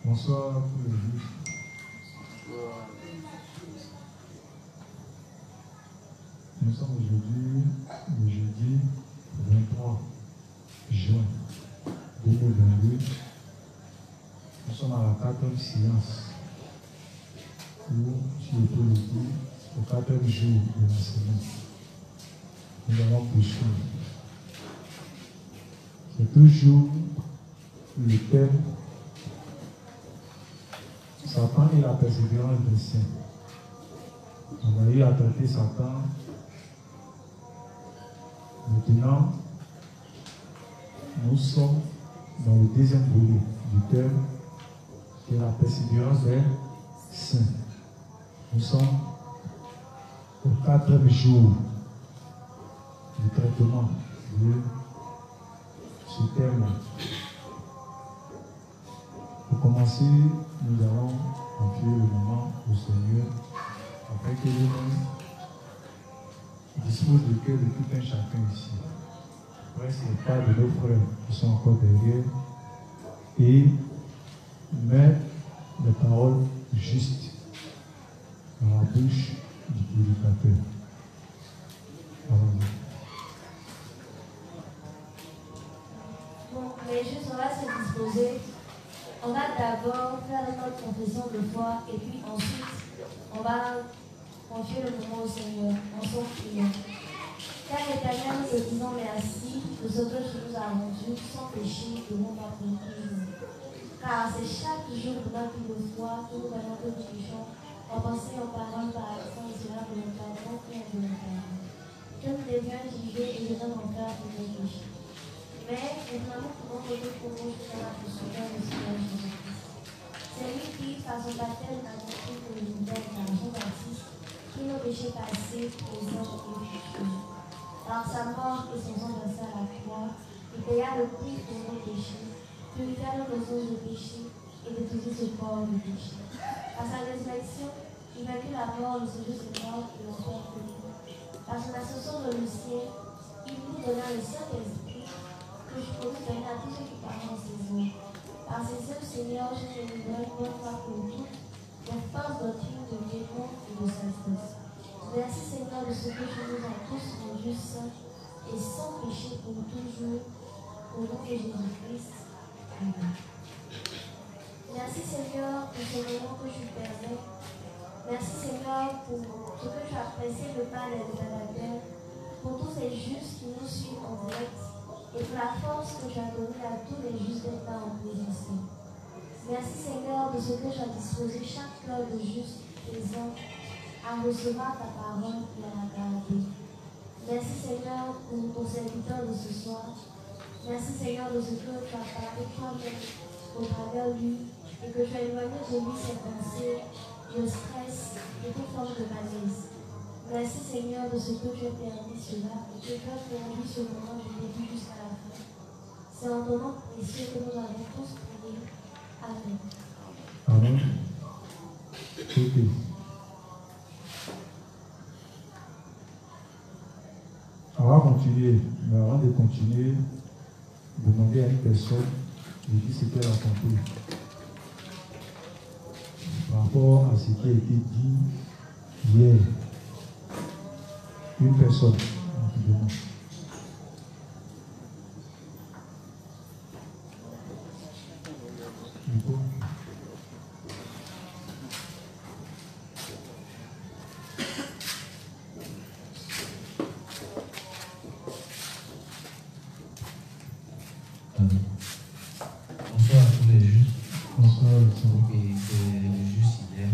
Bonsoir à tous les juifs. Nous sommes aujourd'hui, le jeudi 23 juin 2022. Nous sommes à la 4e séance, ou, si je peux le dire, au 4e jour de la semaine. Nous allons poursuivre. C'est toujours le thème Satan et la persévérance des saints. On a eu à traiter Satan. Maintenant, nous sommes dans le deuxième volet du thème qui est la persévérance des saints. Nous sommes au 4e jour du traitement de ce thème. Pour commencer, nous allons confier le moment au Seigneur afin que lui-même dispose du cœur de tout un chacun ici. Après, c'est le pas de nos frères qui sont encore derrière et met les paroles justes dans la bouche du prédicateur. Bon, mais juste on va se disposer. On va d'abord faire notre confession de foi et puis ensuite on va confier le moment au Seigneur en son prière. Car l'Éternel, nous te disons merci de ce que tu nous as rendu sans péché de mon pardon. Car c'est chaque jour de notre vie de foi que nous voyons que nous péchons en pensée, en parole, par action, et cela volontaire, non plus involontaire. Que nous devions juger et jeter en cœur pour nos péchés. Mais nous pouvons voter pour nous jusqu'à la poursuivre du Seigneur Jésus-Christ. C'est lui qui, par son baptême, a compris pour le modèle par Jean-Baptiste, qui nos péchés passés, présents et futurs. Par sa mort et son sang versé à la croix, il paya le prix pour nos péchés, purifia nos ressources de péché et détruisit ce corps de péché. Par sa résurrection, il vaincut la mort, le séjour des morts et l'enfer connu. Par son ascension dans le ciel, il nous donna le Saint-Esprit que je peux donner à tous ceux qui parlent en ces eaux. Par ces œuvres, Seigneur, je te libère une fois pour toutes des fausses doctrines de démons et de sainteté. Merci, Seigneur, de ce que tu nous as tous rendus saints et sans péché pour toujours, au nom de Jésus-Christ. Amen. Merci, Seigneur, pour ce moment que tu permets. Merci, Seigneur, pour ce que tu as pressé le pas des terre, pour tous ces justes qui nous suivent en direct. Et pour la force que tu as donnée à tous les justes d'être là en présence. Merci Seigneur de ce que tu as disposé chaque cœur de juste présent à recevoir ta parole et à la garder. Merci Seigneur pour ton serviteur de ce soir. Merci Seigneur de ce que tu as parlé toi-même au travers de lui et que tu as éloigné de lui ses pensées, le stress et toute forme de malaise. Merci Seigneur de ce que tu as permis cela et que tu as conduit ce moment du début jusqu'à la fin. C'est en ton nom précieux que nous avons tous prié. Amen. Amen. Ok. On va continuer, mais avant de continuer, demandez à une personne de dire ce qu'elle a compris par rapport à ce qui a été dit hier. Une personne, rapidement. Bonsoir à tous les justes. Bonsoir, Et c'est juste hier.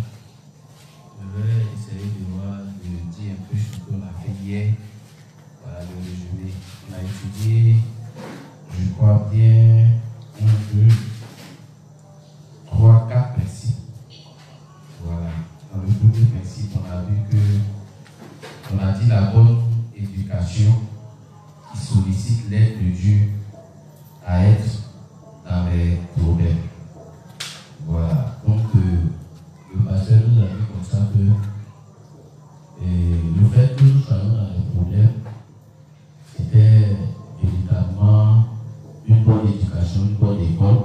Je vais essayer de dire un peu ce qu'on a fait hier. Voilà le résumé. On a étudié, je crois bien, 1, 2, 3, 4 principes. Voilà. Dans le premier principe, on a vu que, on a dit la bonne éducation qui sollicite l'aide de Dieu à être dans les problèmes. Voilà. Donc, le pasteur nous a dit comme ça que le fait que nous soyons dans les problèmes, c'était véritablement une bonne éducation, une bonne école,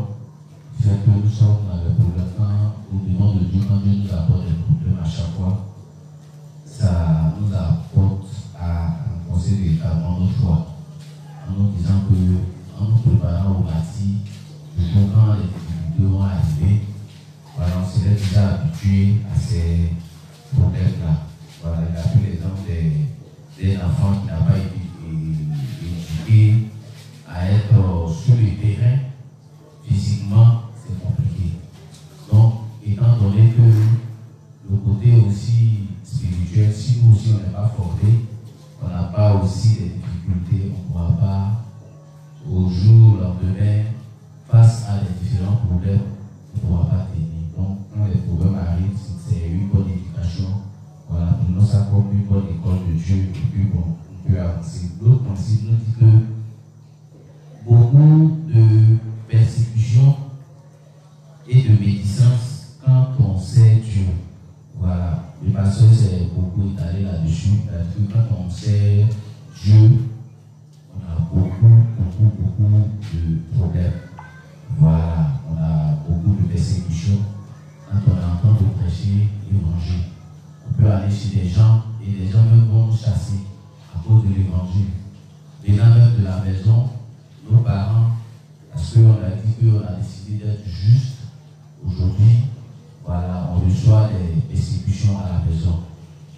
qui fait que nous sommes dans les problèmes. Dieu nous apporte des problèmes à chaque fois, ça nous apporte à penser véritablement notre foi, en nous disant que, en nous préparant au bâti, quand les difficultés vont arriver, voilà, on serait déjà habitué à ces problèmes-là. Voilà, il a pris l'exemple des enfants qui n'ont pas été éduqués à être sur le terrain. Physiquement, c'est compliqué. Donc, étant donné que le côté aussi spirituel, si nous aussi on n'est pas formés, on n'a pas aussi des difficultés, on ne pourra pas au jour, lendemain, face à les différents problèmes, on ne pourra pas tenir. Donc, quand les problèmes arrivent, c'est une bonne éducation. Voilà, nous ça comme une bonne école de Dieu, et puis bon, on peut avancer. L'autre principe nous dit que beaucoup de persécutions et de médisance quand on sait Dieu. Voilà, le pasteur s'est beaucoup étalé là-dessus, parce que quand on sait Dieu, on a beaucoup de problèmes. Voilà, on a beaucoup de persécutions quand on est en train de prêcher l'évangile. On peut aller chez des gens et les gens même vont nous chasser à cause de l'évangile. Les gens même de la maison, nos parents, parce qu'on a dit qu'on a décidé d'être juste aujourd'hui, voilà, on reçoit des persécutions à la maison.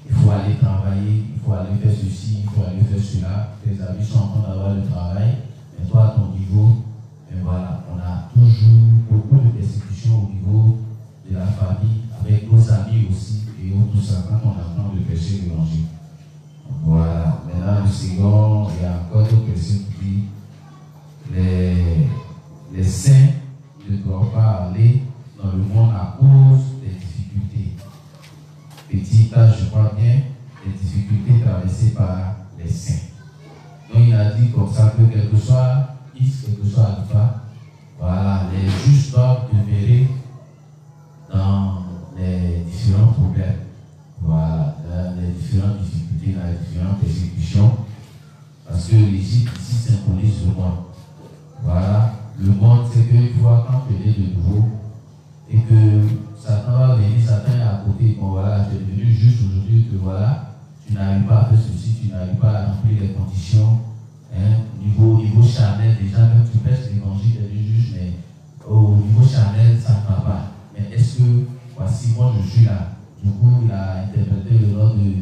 Il faut aller travailler, il faut aller faire ceci, il faut aller faire cela. Tes amis sont en train d'avoir le travail, mais toi à ton niveau, et voilà, on a toujours beaucoup de persécutions au niveau de la famille, avec nos amis aussi, et tout ça, quand on attend de prêcher l'évangile. Voilà, maintenant le second, il y a encore d'autres personnes qui les saints ne doivent pas aller dans le monde à cause des difficultés. Petit A, je crois bien, les difficultés traversées par les saints. Donc il a dit comme ça que quel que soit X, quel que soit alpha, voilà, les justes doivent demeurer dans les différents problèmes, voilà, dans les différentes difficultés, dans les différentes persécutions, parce que l'Égypte ici symbolise le monde. Voilà, le monde, c'est qu'il faut camper de nouveau et que Satan va venir, Satan est à côté. Bon, voilà, tu es devenu juste aujourd'hui que voilà, tu n'arrives pas à faire ceci, tu n'arrives pas à remplir les conditions. Hein, niveau charnel, déjà, même tu prêches l'évangile, tu es juste, mais au niveau charnel, ça ne va pas. Mais est-ce que, voici, moi je suis là. Du coup, il a interprété le nom de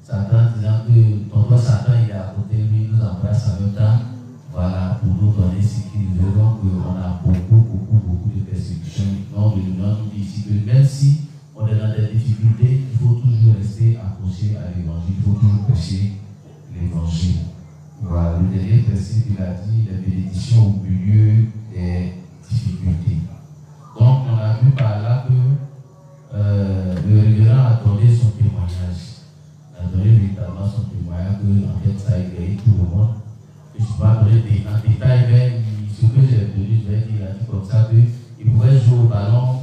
Satan, disant que ton toi Satan, il est à côté de lui, nous embrasse en même temps. Voilà, pour nous donner ce qu'il veut. Donc, on a beaucoup de persécutions. Donc, le nom nous dit ici que même si on est dans des difficultés, il faut toujours rester accroché à l'évangile. Il faut toujours prêcher l'évangile. Voilà, le dernier principe, il a dit les bénédictions au milieu des difficultés. Donc, on a vu par là que le révérend a donné son témoignage. Il a donné véritablement son témoignage que, en fait, ça a égaillé tout le monde. Je ne suis pas donné en détail, mais ce que j'ai obtenu, je vais dire, il a dit comme ça qu'il pouvait jouer au ballon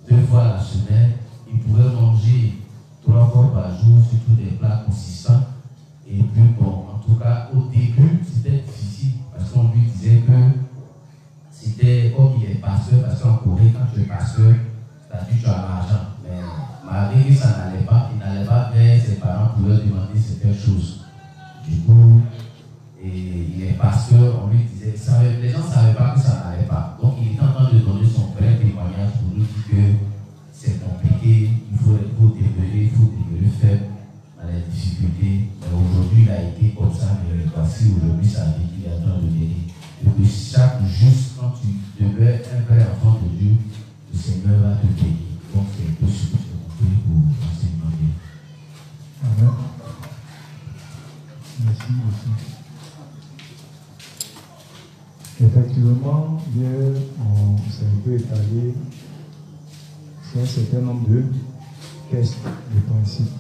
2 fois la semaine, il pouvait manger 3 fois par jour, surtout des plats consistants. Et puis bon, en tout cas, au début, c'était difficile, parce qu'on lui disait que c'était comme il est pasteur, parce qu'en Corée, quand tu es pasteur, c'est-à-dire tu as l'argent. Mais malgré que ça n'allait pas, il n'allait pas vers ses parents pour leur demander certaines choses. Du coup, et il est pasteur, on lui disait, les gens ne savaient pas que ça n'allait pas. Donc il est en train de donner son vrai témoignage pour nous dire que c'est compliqué, il faut demeurer faible dans les difficultés. Mais aujourd'hui, il a été comme ça, mais voici aujourd'hui sa vie qu'il est en train de mener. Et que chaque jour, quand tu demeures un vrai enfant de Dieu, le Seigneur va te bénir. Donc c'est un peu ce que j'ai compris pour l'enseignement. Amen. Merci. Effectivement, hier, on s'est un peu étalé sur un certain nombre de tests, de principes.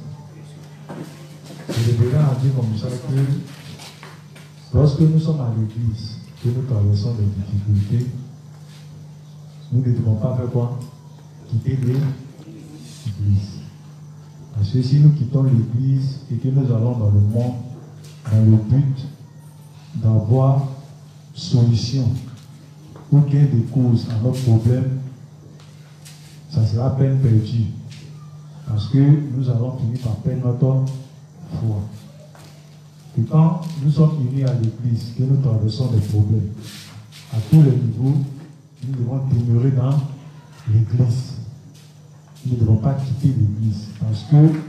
Le révérend a dit comme ça que lorsque nous sommes à l'église, que nous traversons des difficultés, nous ne devons pas faire quoi? Quitter l'église. Parce que si nous quittons l'église et que nous allons dans le monde, dans le but d'avoir solution ou gain de cause à notre problème, ça sera peine perdue. Parce que nous allons finir par perdre notre foi. Et quand nous sommes unis à l'église, que nous traversons des problèmes, à tous les niveaux, nous devons demeurer dans l'église. Nous ne devons pas quitter l'église. Parce que,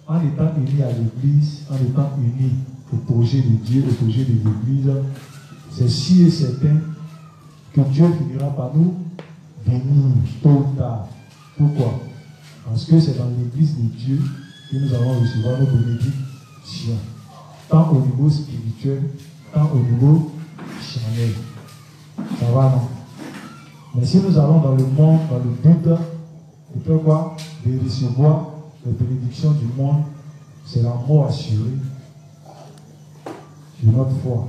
en étant unis à l'église, en étant unis au projet de Dieu, au projet de l'église, c'est sûr et certain que Dieu finira par nous bénir tôt ou tard. Pourquoi? Parce que c'est dans l'église de Dieu que nous allons recevoir nos bénédictions. Tant au niveau spirituel, tant au niveau charnel. Ça va, non? Mais si nous allons dans le monde, dans le but de faire quoi? De recevoir les bénédictions du monde, c'est la mort assurée de notre foi.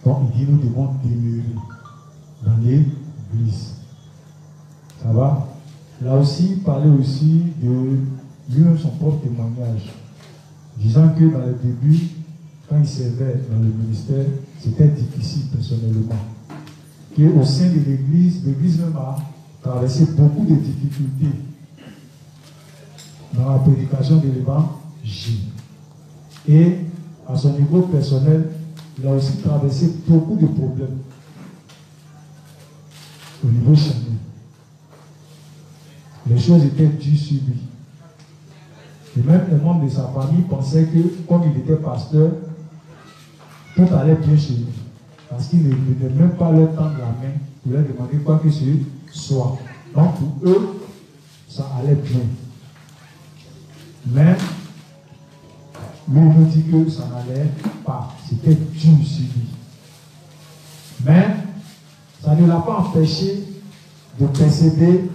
Donc il dit nous devons demeurer dans l'église. Ça va? Là aussi, il parlait aussi de lui-même son propre témoignage, disant que dans le début, quand il servait dans le ministère, c'était difficile personnellement. Qu'au sein de l'église même a traversé beaucoup de difficultés dans la prédication de l'évangile. Et à son niveau personnel, il a aussi traversé beaucoup de problèmes au niveau charnel. Les choses étaient dures sur lui. Et même les membres de sa famille pensaient que, comme il était pasteur, tout allait bien chez lui. Parce qu'il ne venait même pas leur tendre la main pour leur demander quoi que ce soit. Donc pour eux, ça allait bien. Mais, lui nous dit que ça n'allait pas. C'était dur sur lui. Mais, ça ne l'a pas empêché de persévérer,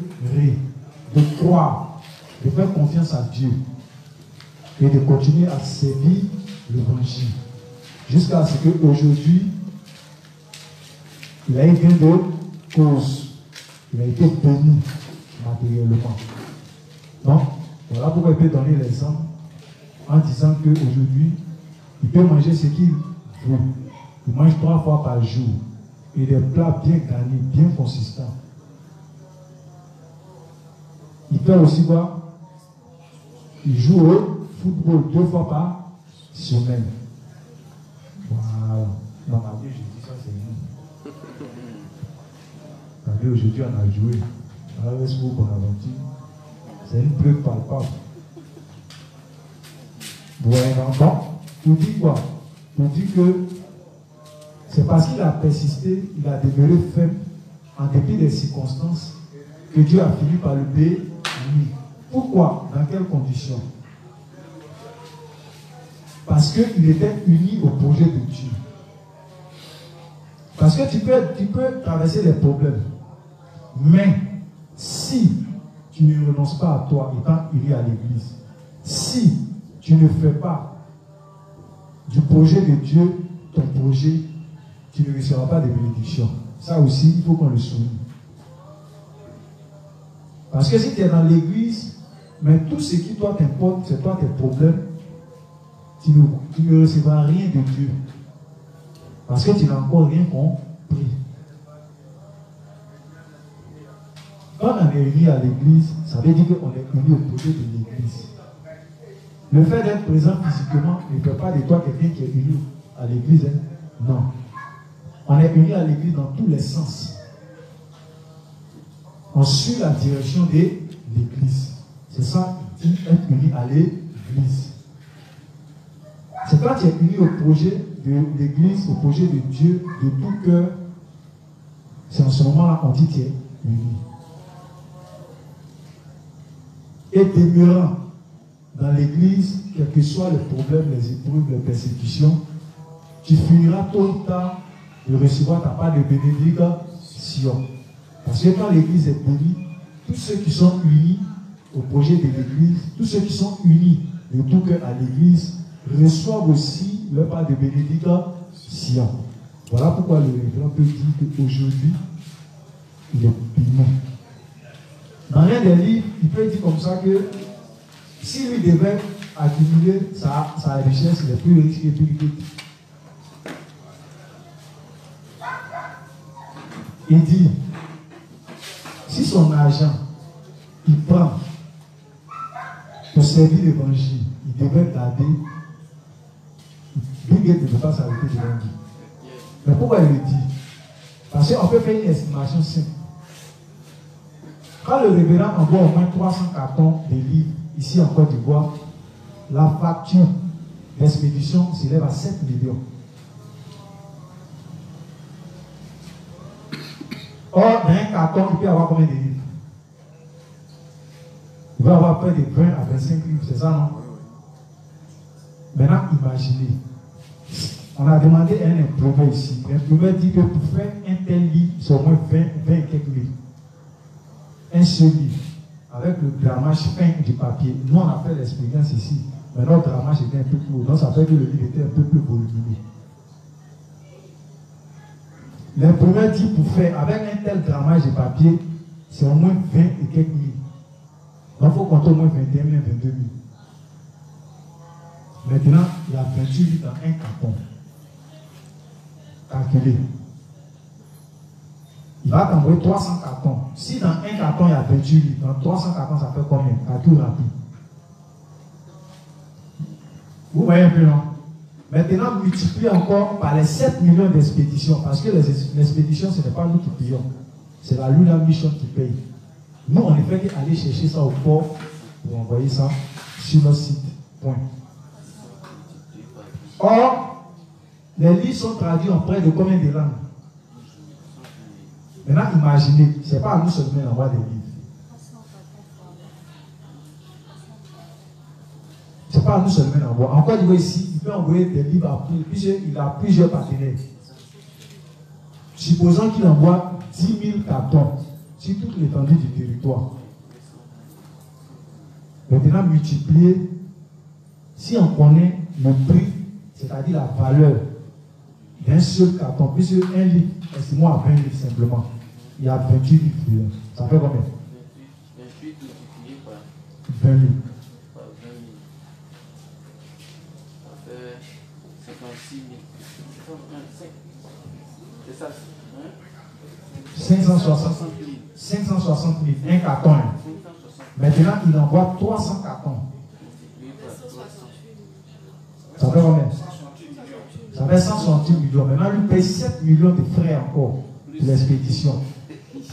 de croire, de faire confiance à Dieu et de continuer à servir l'évangile. Jusqu'à ce qu'aujourd'hui, il a eu gain de cause. Il a été béni matériellement. Donc, voilà pourquoi il peut donner l'exemple en disant qu'aujourd'hui, il peut manger ce qu'il veut. Il mange 3 fois par jour. Et des plats bien garnis, bien consistants. Il fait aussi quoi? Il joue au football 2 fois par semaine. Voilà. Dans ma vie, je dis ça, c'est nous. Regardez, aujourd'hui, on a joué. Alors, est-ce que vous Bonaventure? C'est une preuve palpable. Voilà. Bon, on dit quoi? On dit que c'est parce qu'il a persisté, il a demeuré ferme en dépit des circonstances que Dieu a fini par le bénir. Pourquoi? Dans quelles conditions? Parce qu'il était uni au projet de Dieu. Parce que tu peux traverser les problèmes. Mais si tu ne renonces pas à toi étant uni à l'église, si tu ne fais pas du projet de Dieu ton projet, tu ne recevras pas de bénédiction. Ça aussi, il faut qu'on le souligne. Parce que si tu es dans l'église, mais tout ce qui toi t'importe, c'est toi tes problèmes, tu ne recevras rien de Dieu. Parce que tu n'as encore rien compris. Quand on est unis à l'église, ça veut dire qu'on est unis au projet de l'église. Le fait d'être présent physiquement ne fait pas de toi quelqu'un qui est uni à l'église. Hein? Non. On est unis à l'église dans tous les sens. On suit la direction de l'église. C'est ça, être uni à l'église. C'est quand tu es uni au projet de l'église, au projet de Dieu, de tout cœur. C'est en ce moment-là qu'on dit que tu es uni. Et demeurant dans l'église, quels que soient les problèmes, les épreuves, les persécutions, tu finiras tôt ou tard de recevoir ta part de bénédiction. Parce que quand l'église est bénie, tous ceux qui sont unis au projet de l'église, tous ceux qui sont unis de tout cœur à l'église, reçoivent aussi leur part de bénédiction. Voilà pourquoi le révérend peut dire qu'aujourd'hui, il est béni. Dans l'un des livres, il peut dire comme ça que si lui devait accumuler sa richesse, il est plus riche et plus riche. Il dit, si son argent il prend pour servir l'évangile, il devrait garder. Bill Gates ne peut pas s'arrêter devant lui. Mais pourquoi il le dit? Parce qu'on peut faire une estimation simple. Quand le révérend envoie au moins 300 cartons de livres ici en Côte d'Ivoire, la facture d'expédition s'élève à 7 millions. Or, dans un carton, il peut y avoir combien de livres? Il va avoir près de 20 à 25 livres, c'est ça, non? Maintenant, imaginez. On a demandé à un imprimeur ici. L'imprimeur dit que pour faire un tel livre, c'est au moins 20 et quelques livres. Un seul livre, avec le grammage fin du papier. Nous, on a fait l'expérience ici. Mais notre grammage était un peu plus haut. Donc, ça fait que le livre était un peu plus volumineux. L'imprimeur dit pour faire, avec un tel grammage de papier, c'est au moins 20 et quelques mille. Donc, il faut compter au moins 21 000, 22 000. Maintenant, il y a 28 litres dans un carton. Calculez. Il va t'envoyer 300 cartons. Si dans un carton, il y a 28 litres, dans 300 cartons, ça fait combien? Calcul rapide. Vous voyez un peu, non? Maintenant, multipliez encore par les 7 millions d'expéditions. Parce que les expéditions, ce n'est pas nous qui payons. C'est la Luna Mission qui paye. Nous, on ne fait qu'aller chercher ça au port pour envoyer ça sur notre site. Point. Or, les livres sont traduits en près de combien de langues? Maintenant, imaginez, ce n'est pas à nous seulement d'envoyer des livres. Ce n'est pas à nous seulement d'envoyer. Encore du ici, il peut envoyer des livres à il a plusieurs partenaires. Supposons qu'il envoie 10 000 cartons sur toute l'étendue du territoire. Maintenant, multiplier, si on connaît le prix, c'est-à-dire la valeur d'un seul carton, puisque un livre, estimons à 20 livres simplement, il y a 28 livres. Ça fait combien? 28 multiplié par 20 livres. Par 20 000. Ça fait 56 000. C'est ça, hein? 560 livres. 560 livres, un carton. Hein. Maintenant, il envoie 300 cartons. Ça fait combien? Ça fait 168 millions. Maintenant, lui paye 7 millions de frais encore pour l'expédition.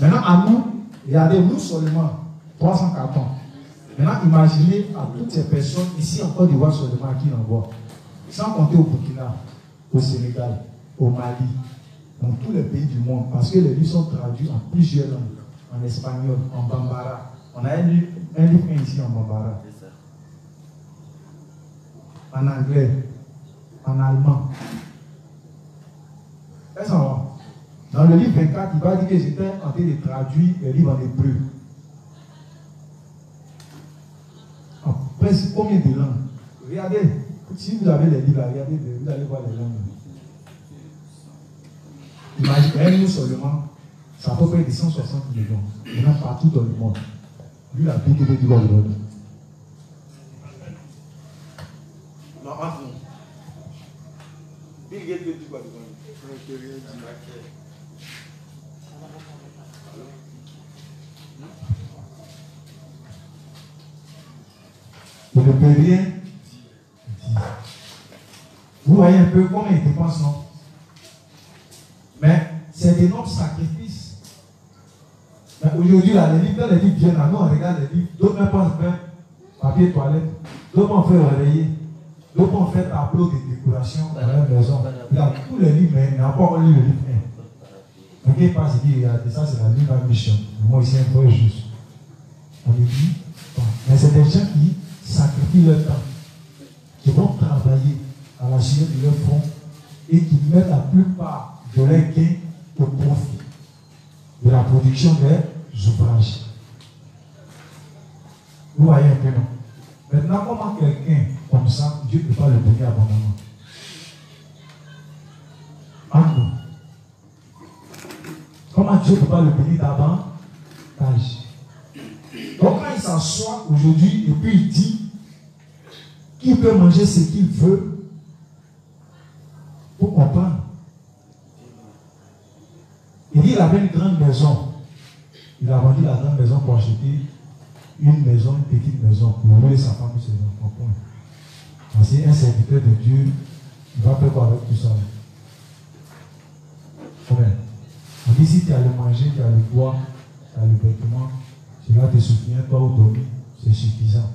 Maintenant, à nous, regardez, nous seulement 300 cartons. Maintenant, imaginez à toutes ces personnes, ici en Côte d'Ivoire seulement, à qui il envoie. Sans compter au Burkina, au Sénégal, au Mali, dans tous les pays du monde. Parce que les livres sont traduits en plusieurs langues. En espagnol, en bambara. On a un livre ici en bambara. En anglais, en allemand. Est-ce qu'on va? Dans le livre 24, il va dire que j'étais en train de traduire le livre en hébreu. En presque combien de langues? Regardez, si vous avez les livres, regardez, vous allez voir les langues. Imaginez, nous seulement, ça peut faire des 160 millions. Il y en a partout dans le monde. Lui, la Bible dit dans le monde. Non, entre nous. Bill Gates veut dire quoi devant nous? Il ne peut rien dire. Vous voyez un peu comment il dépense, non? Mais c'est d'énormes sacrifices. Mais aujourd'hui, les livres viennent à nous, on regarde les livres. D'autres même pensent faire papier toilette. D'autres vont faire oreiller. D'autres vont faire tableau de décoration dans leur maison. Il y a tous les livres, mais il n'y a pas lu le livre 1. Donc il passe et dit, regardez, ça c'est la Luna Mission. Moi ici, un peu juste. On lui dit, bon. Mais c'est des gens qui sacrifient leur temps, qui vont travailler à la suite de leur front et qui mettent la plupart de leurs gains au profit de la production des ouvrages. Vous voyez un peu, non? Maintenant, comment quelqu'un comme ça, Dieu ne peut pas le bénir abondamment? Entre. Comment Dieu ne peut pas le bénir davantage? Donc quand il s'assoit aujourd'hui et puis il dit qu'il peut manger ce qu'il veut, pour comprendre. Il dit qu'il avait une grande maison. Il a vendu la grande maison pour acheter une maison, une petite maison, pour lui et sa femme et ses enfants. Parce qu'un serviteur de Dieu, il va faire quoi avec tout ça? Amen. On dit si tu as le manger, tu as le bois, tu as le vêtement, cela te soutient, toi ou Tommy, c'est suffisant.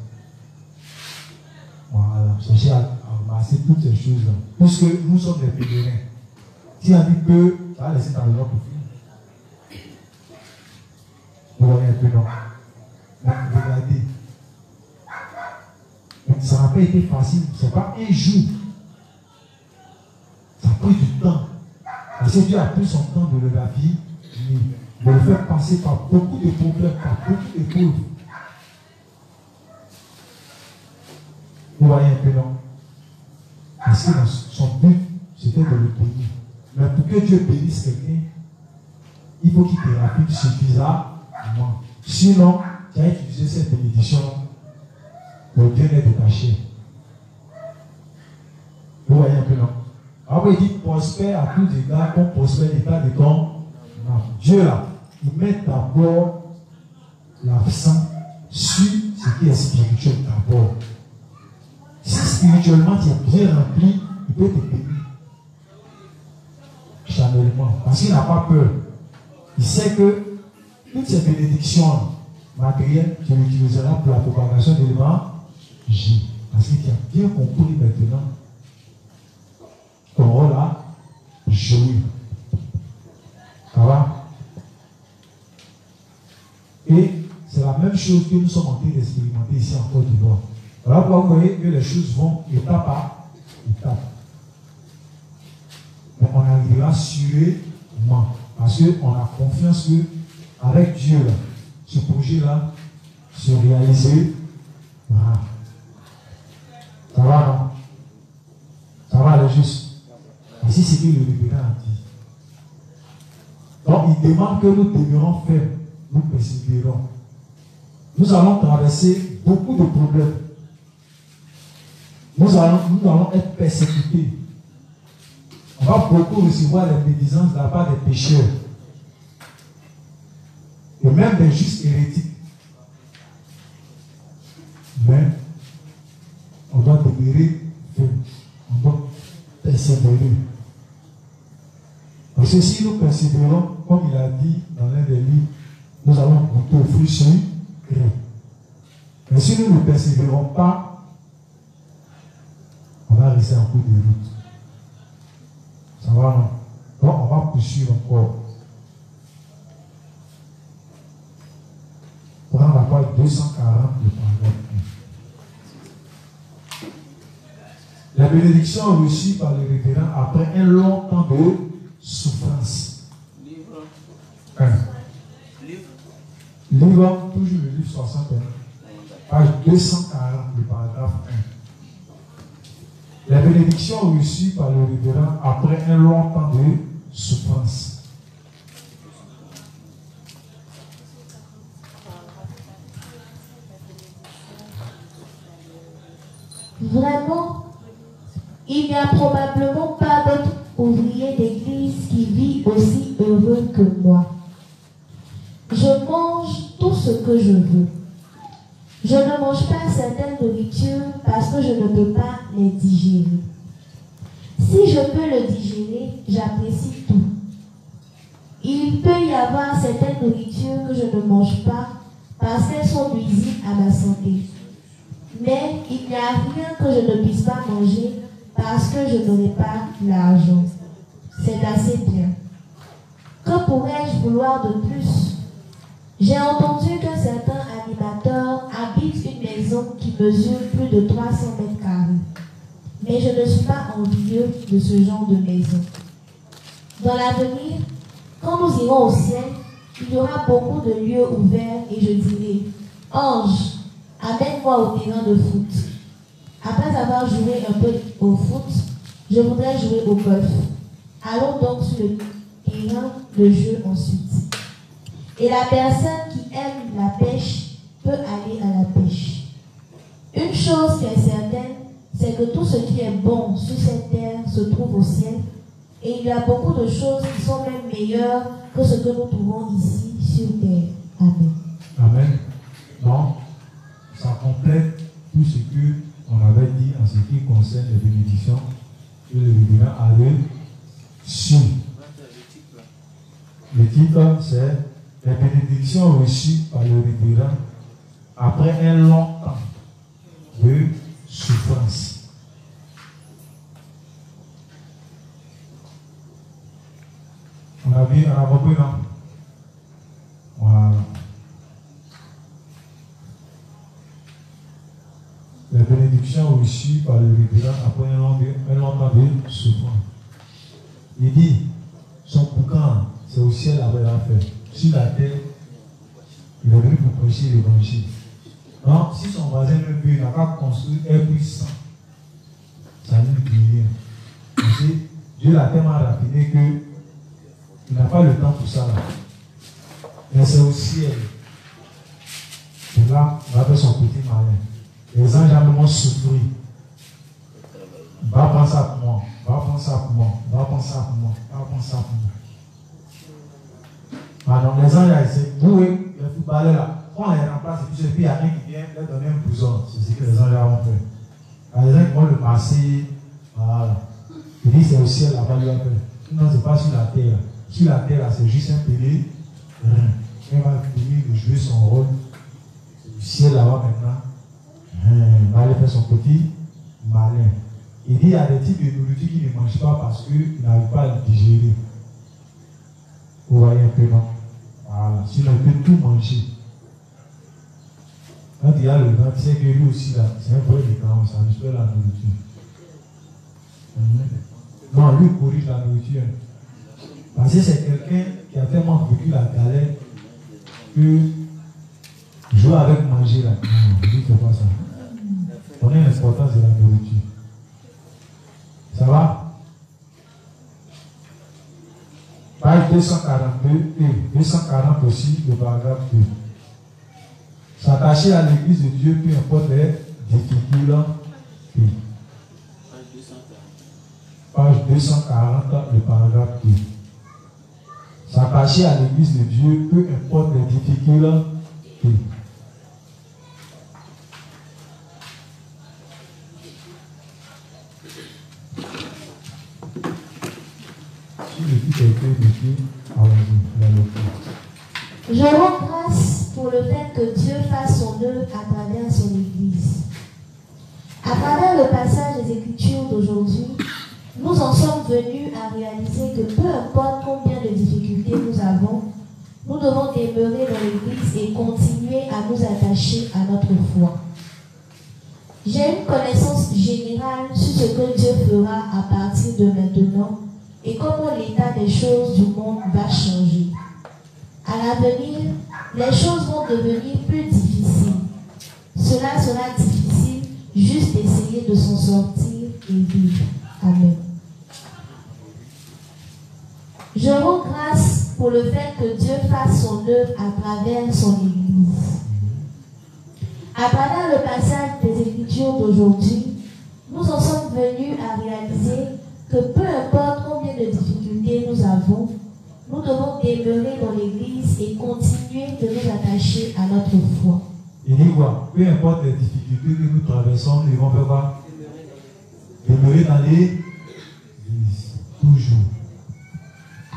Voilà, cherchez à ramasser toutes ces choses-là. Puisque nous sommes des pèlerins. Si on dit que tu vas laisser ta maison pour finir. Vous voyez un peu, non? Mais regardez. Ça n'a pas été facile. Ce n'est pas un jour. Ça a pris du temps. Parce que Dieu a pris son temps de le laver, de le faire passer par beaucoup de problèmes, par beaucoup d'épreuves. Vous voyez un peu, non? Parce que son but, c'était de le bénir. Mais pour que Dieu bénisse quelqu'un, il faut qu'il te rapide suffisamment. Sinon, tu as utilisé cette bénédiction pour le bien-être de ta chair. Vous voyez un peu, non? Après, il dit prospère à tous égards, comme prospère l'état de ton âme. Dieu, là, il met d'abord l'accent sur ce qui est spirituel d'abord. Si spirituellement tu es bien rempli, il peut te bénir. Chanolement. Parce qu'il n'a pas peur. Il sait que toutes ces bénédictions matérielles, tu les utiliseras pour la propagation de l'évangile. Parce que tu as bien compris maintenant ton rôle à jouer. Ça va? Et c'est la même chose que nous sommes en train d'expérimenter ici en Côte d'Ivoire. Voilà pourquoi vous voyez que les choses vont étape par étape. Mais on arrivera sûrement. Parce qu'on a confiance qu'avec Dieu, là, ce projet-là se réalisera. Ça va, non? Ça va aller juste. Ici, c'est que le révérend a dit. Donc, il demande que nous demeurons fermes, nous persévérons. Nous allons traverser beaucoup de problèmes. Nous allons être persécutés. On va beaucoup recevoir les médisances de la part des pécheurs. Et même des justes hérétiques. Mais on doit demeurer ferme. On doit persévérer. Parce que si nous persévérons, comme il a dit dans l'un des livres, nous allons goûter au fruit sucré. Mais si nous ne persévérons pas, on va rester en cours de route. Ça va, non? Donc, on va poursuivre encore. Prends la page 240, le paragraphe 1. La bénédiction reçue par le révérend après un long temps de souffrance. Livre 1. Livre, toujours le livre 61. Page 240, le paragraphe 1. La bénédiction reçue par le révérend après un long temps de souffrance. Vraiment, il n'y a probablement pas d'autre ouvrier d'église qui vit aussi heureux que moi. Je mange tout ce que je veux. Je ne mange pas certaines nourritures parce que je ne peux pas les digérer. Si je peux le digérer, j'apprécie tout. Il peut y avoir certaines nourritures que je ne mange pas parce qu'elles sont nuisibles à ma santé. Mais il n'y a rien que je ne puisse pas manger parce que je n'aurai pas l'argent. C'est assez bien. Que pourrais-je vouloir de plus? J'ai entendu que certains animateurs habitent une maison qui mesure plus de 300 mètres carrés. Mais je ne suis pas envieux de ce genre de maison. Dans l'avenir, quand nous irons au ciel, il y aura beaucoup de lieux ouverts et je dirai, ange, amène-moi au terrain de foot. Après avoir joué un peu au foot, je voudrais jouer au golf. Allons donc sur le terrain de jeu ensuite. Et la personne qui aime la pêche peut aller à la pêche. Une chose qui est certaine, c'est que tout ce qui est bon sur cette terre se trouve au ciel. Et il y a beaucoup de choses qui sont même meilleures que ce que nous trouvons ici sur terre. Amen. Amen. Non, ce qui concerne les bénédictions que le révérend a reçues. Le titre, c'est les bénédictions reçues par le révérend après un long temps de souffrance. On a compris, non? Voilà. Les bénédictions reçues par le révérend après un long temps de souffrance. Il dit, son boucan, c'est au ciel avec l'affaire. Sur la terre, il est venu pour prêcher l'évangile. Non, si son voisin ne peut, il n'a qu'à construire un puissant. Ça ne lui dit rien. Parce que Dieu l'a tellement raffiné qu'il n'a pas le temps pour ça. Là. Mais c'est au ciel. Et là, on va faire son petit malin. Les anges vont souffrir. Va prendre ça pour moi. Va prendre ça pour moi. Va prendre ça pour moi. Va prendre ça pour moi. Ah donc les anges, c'est vous, les footballeurs là. On les remplace et puis il y a un qui vient leur donner un bouson. C'est ce que les anges vont faire. Alors, les anges vont le masser. Voilà. Il dit c'est au ciel là-bas, lui appelle. Non, c'est pas sur la terre. Sur la terre là, c'est juste un pélé. Il va finir de jouer son rôle. C'est au ciel là-bas maintenant. Il va aller faire son petit malin. Il dit il y a des types de nourriture qu'il ne mange pas parce qu'il n'arrive pas à le digérer. Vous voyez un peu, non? Voilà. Sinon, il peut tout manger. Quand il y a le vent, tu sais que lui aussi, là, c'est un vrai mécanisme, ça respecte la nourriture. Non, lui corrige la nourriture. Parce que c'est quelqu'un qui a tellement vécu la galère que jouer avec manger là. Non, lui, il ne fait pas ça. On a l'importance de la nourriture. Ça va? Page 242 et 240 aussi, le paragraphe 2. S'attacher à l'église de Dieu, peu importe les difficultés. Page 240, le paragraphe 2. S'attacher à l'église de Dieu, peu importe les difficultés. Je rends grâce pour le fait que Dieu fasse son œuvre à travers son Église. À travers le passage des Écritures d'aujourd'hui, nous en sommes venus à réaliser que peu importe combien de difficultés nous avons, nous devons demeurer dans l'Église et continuer à nous attacher à notre foi. J'ai une connaissance générale sur ce que Dieu fera à partir de maintenant et comment l'état des choses du monde va changer. À l'avenir, les choses vont devenir plus difficiles. Cela sera difficile juste d'essayer de s'en sortir et vivre. Amen. Je rends grâce pour le fait que Dieu fasse son œuvre à travers son Église. À travers le passage des Écritures d'aujourd'hui, nous en sommes venus à réaliser que peu importe combien de difficultés nous avons, nous devons demeurer dans l'Église et continuer de nous attacher à notre foi. Il dit quoi? Peu importe les difficultés que nous traversons, nous devons faire quoi? Demeurer dans l'Église. Toujours.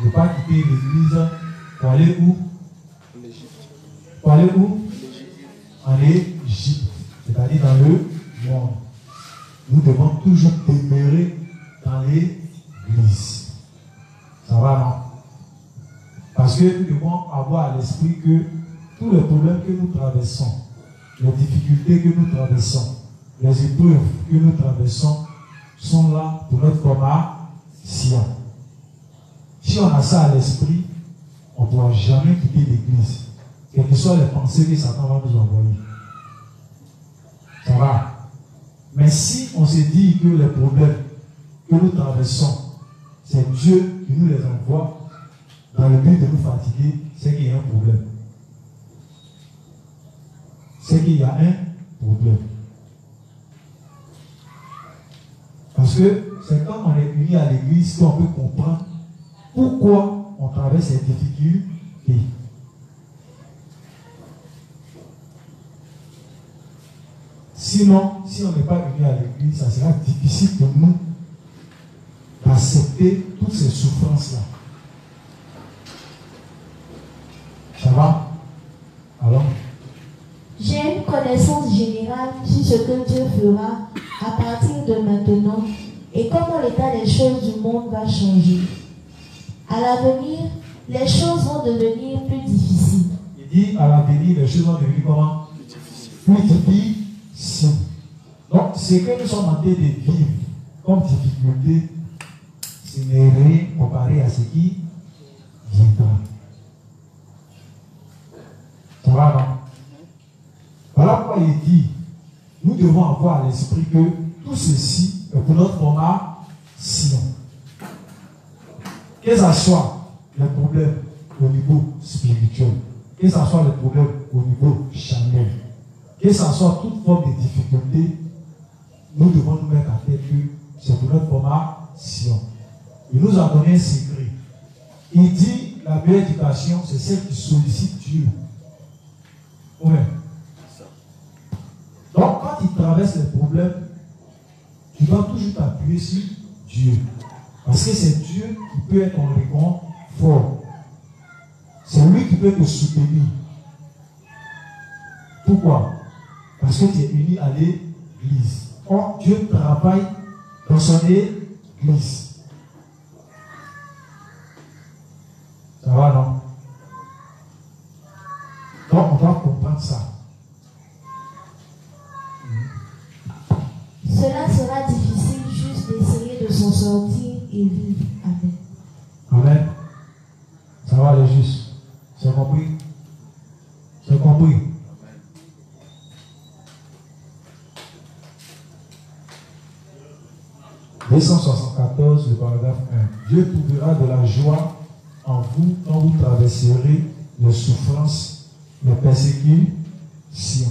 Ne pas quitter l'Église pour aller où? Pour aller où? En Égypte. C'est-à-dire dans le monde. Nous devons toujours demeurer dans l'Église. Ça va, non? Parce que nous devons avoir à l'esprit que tous les problèmes que nous traversons, les difficultés que nous traversons, les épreuves que nous traversons sont là pour notre formation. Si on a ça à l'esprit, on ne pourra jamais quitter l'Église, quelles que soient les pensées que Satan va nous envoyer. Ça va. Mais si on se dit que les problèmes que nous traversons, c'est Dieu qui nous les envoie dans le but de nous fatiguer, c'est qu'il y a un problème. C'est qu'il y a un problème. Parce que c'est quand on est unis à l'Église qu'on peut comprendre pourquoi on traverse ces difficultés. Sinon, si on n'est pas unis à l'église, ça sera difficile pour nous d'accepter toutes ces souffrances-là. Ça va? Alors? J'ai une connaissance générale sur ce que Dieu fera à partir de maintenant et comment l'état des choses du monde va changer. À l'avenir, les choses vont devenir plus difficiles. Il dit à l'avenir, les choses vont devenir comment? Plus difficiles. Donc, ce que nous sommes en train de vivre comme difficulté, ce n'est rien comparé à ce qui viendra. Ça va, non? Voilà pourquoi il dit, nous devons avoir à l'esprit que tout ceci est pour notre formation. Que ce soit les problèmes au niveau spirituel, que ce soit les problèmes au niveau charnel, que ce soit toute forme de difficulté, nous devons nous mettre à tête que c'est pour notre formation. Il nous a donné un secret. Il dit la meilleure éducation, c'est celle qui sollicite Dieu. Oui. Donc, quand tu traverses les problèmes, tu dois toujours t'appuyer sur Dieu. Parce que c'est Dieu qui peut être ton réconfort. C'est lui qui peut te soutenir. Pourquoi? Parce que tu es uni à l'église. Or, Dieu travaille dans son église. Ça va, non? Donc, on doit comprendre ça. Cela sera difficile juste d'essayer de s'en sortir et vivre. Amen. Amen. Ça va aller juste. C'est compris? C'est compris? Amen. 274, le paragraphe 1. Dieu trouvera de la joie en vous quand vous traverserez les souffrances, les persécutions.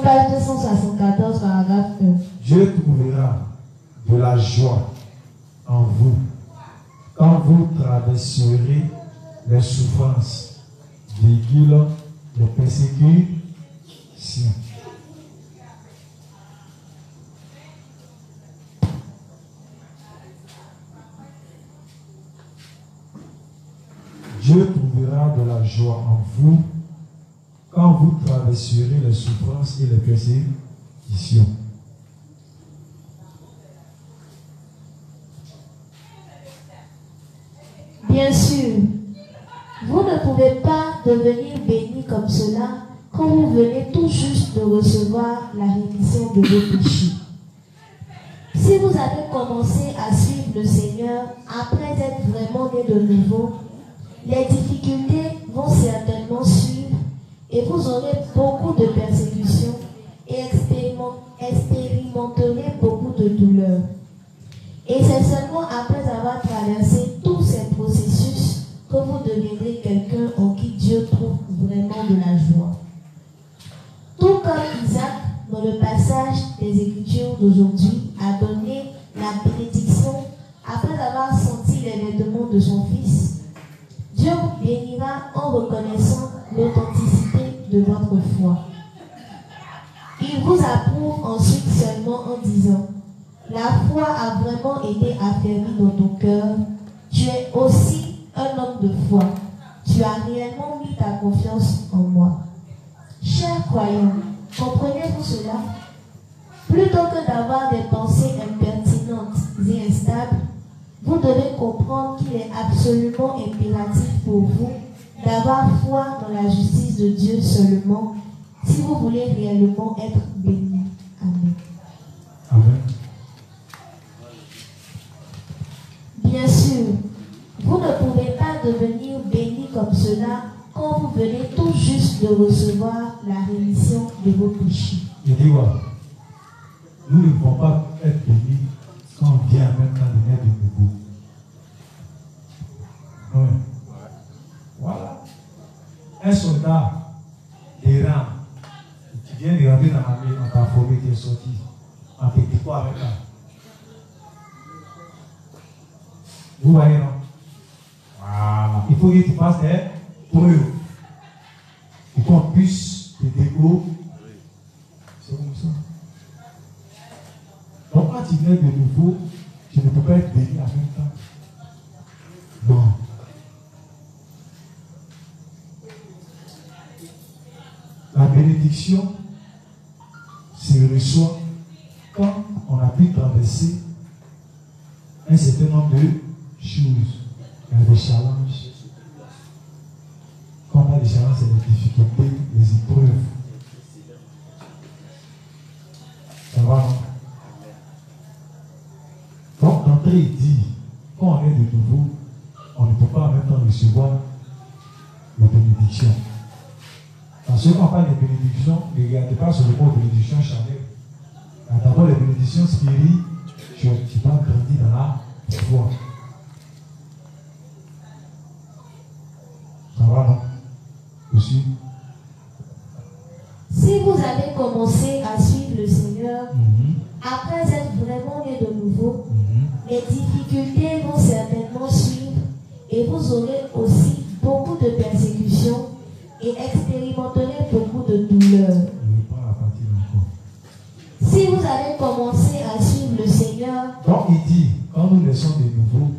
Page 274, paragraphe 1. Dieu trouvera de la joie en vous quand vous traverserez les souffrances, les persécutions. Dieu trouvera de la joie en vous quand vous traverserez les souffrances et les persécutions. Bien sûr, vous ne pouvez pas devenir béni comme cela quand vous venez tout juste de recevoir la rémission de vos péchés. Si vous avez commencé à suivre le Seigneur après être vraiment né de nouveau, les difficultés vont certainement suivre et vous aurez beaucoup de persécutions et expérimenterez beaucoup de douleurs. Et c'est seulement après avoir traversé tous ces processus que vous deviendrez quelqu'un en qui Dieu trouve vraiment de la joie. Tout comme Isaac, dans le passage des Écritures d'aujourd'hui, a donné la bénédiction après avoir senti les vêtements de son fils, Dieu vous bénira en reconnaissant l'authenticité de votre foi. Il vous approuve ensuite seulement en disant: la foi a vraiment été affermie dans ton cœur. Tu es aussi un homme de foi. Tu as réellement mis ta confiance en moi. Chers croyants, comprenez-vous cela? Plutôt que d'avoir des pensées impertinentes et instables, vous devez comprendre qu'il est absolument impératif pour vous d'avoir foi dans la justice de Dieu seulement si vous voulez réellement être bénis. Amen. Amen. Bien sûr, vous ne pouvez pas devenir béni comme cela quand vous venez tout juste de recevoir la rémission de vos péchés. Il dit quoi? Nous ne pouvons pas être bénis quand on vient même quand on est de nouveau. Oui. Voilà. un soldat des rangs qui vient de rentrer dans l'armée, on t'a formé, qui est sorti. On te dit quoi avec ça? Vous voyez, non? Voilà. Il faut que tu passes des preuves. Pour qu'on puisse te découvrir. C'est comme ça. Donc quand tu viens de nouveau, tu ne peux pas être béni en même temps. Non. La bénédiction se reçoit quand on a pu traverser un certain nombre de choses. Il y a des challenges. Quand on a des challenges, c'est les difficultés, les épreuves. Ça va, non? Donc, d'entrée, il dit, quand on est de nouveau, on ne peut pas en même temps recevoir les bénédictions. Parce que quand on parle de bénédictions, ne regardez pas sur le mot bénédiction charnelle. D'abord, les bénédictions spirituelles, tu vas grandir dans la foi. Ça va, non? Aussi. Si vous avez commencé à suivre le Seigneur, après être vraiment né de nouveau, les difficultés vont certainement suivre et vous aurez aussi beaucoup de persécutions et expérimenterez beaucoup de douleurs. Si vous avez commencé à suivre le Seigneur, donc il dit, quand nous naissons de nouveau,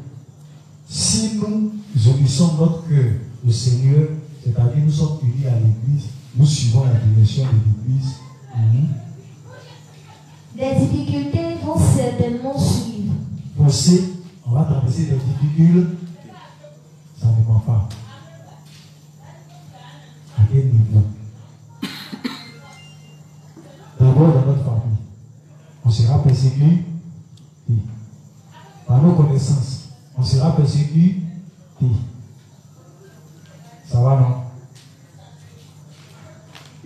si nous unissons notre cœur au Seigneur, c'est-à-dire nous sommes unis à l'Église, nous suivons la direction de l'Église. Les difficultés vont certainement suivre. Pensez, on va traverser des difficultés, ça ne ment pas. À quel niveau? D'abord dans notre famille, on sera persécuté. Par nos connaissances, on sera persécuté. Ça va, non?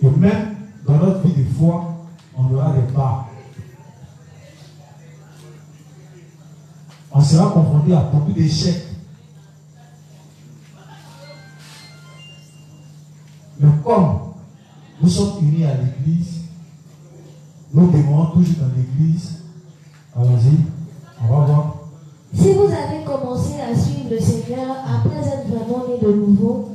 Et même dans notre vie de foi, on aura des parts. On sera confronté à beaucoup d'échecs. Mais comme nous sommes unis à l'Église, nous demeurons toujours dans l'Église. Allons-y, on va voir. Si vous avez commencé à suivre le Seigneur après être vraiment né de nouveau,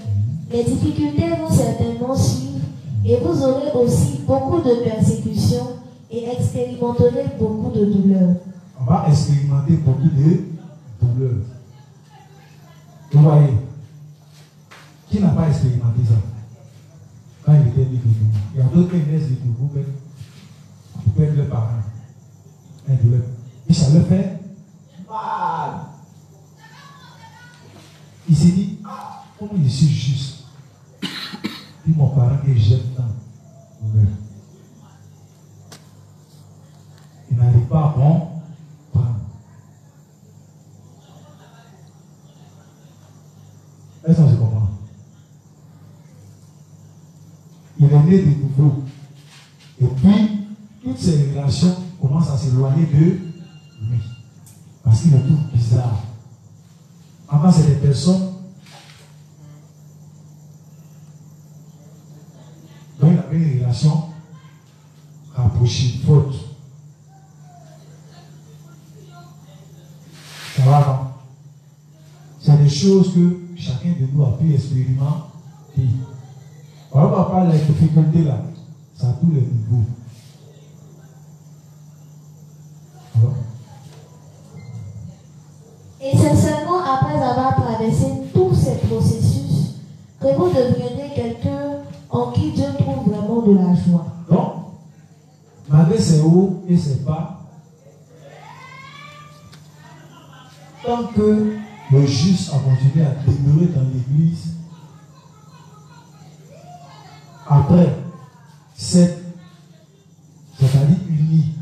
les difficultés vont certainement suivre et vous aurez aussi beaucoup de persécutions et expérimenterez beaucoup de douleurs. On va expérimenter beaucoup de douleurs. Vous voyez, qui n'a pas expérimenté ça? Quand il était né de nouveau. Il y a d'autres qui naissent de nouveau, qui perdent leurs parents. Un douleur. Et ça le fait mal. Il s'est dit, comment je suis juste. Puis mon parent que j'aime tant meurt. Il n'arrive pas à comprendre. Est-ce que je comprends? Il est né de nouveau. Et puis, toutes ces relations commencent à s'éloigner de lui. Parce qu'il le trouve bizarre. Avant, c'est des personnes dont il avait une relation rapprochée, forte. Ça va, non? C'est des choses que chacun de nous a pu expérimenter. On va pas parler de la difficulté là. C'est à tous les niveaux. Alors, et c'est seulement après avoir traversé tous ces processus que vous deviendrez quelqu'un en qui Dieu trouve vraiment de la joie. donc, malgré ses hauts et ses bas, tant que le juste a continué à demeurer dans l'église, après c'est-à-dire uni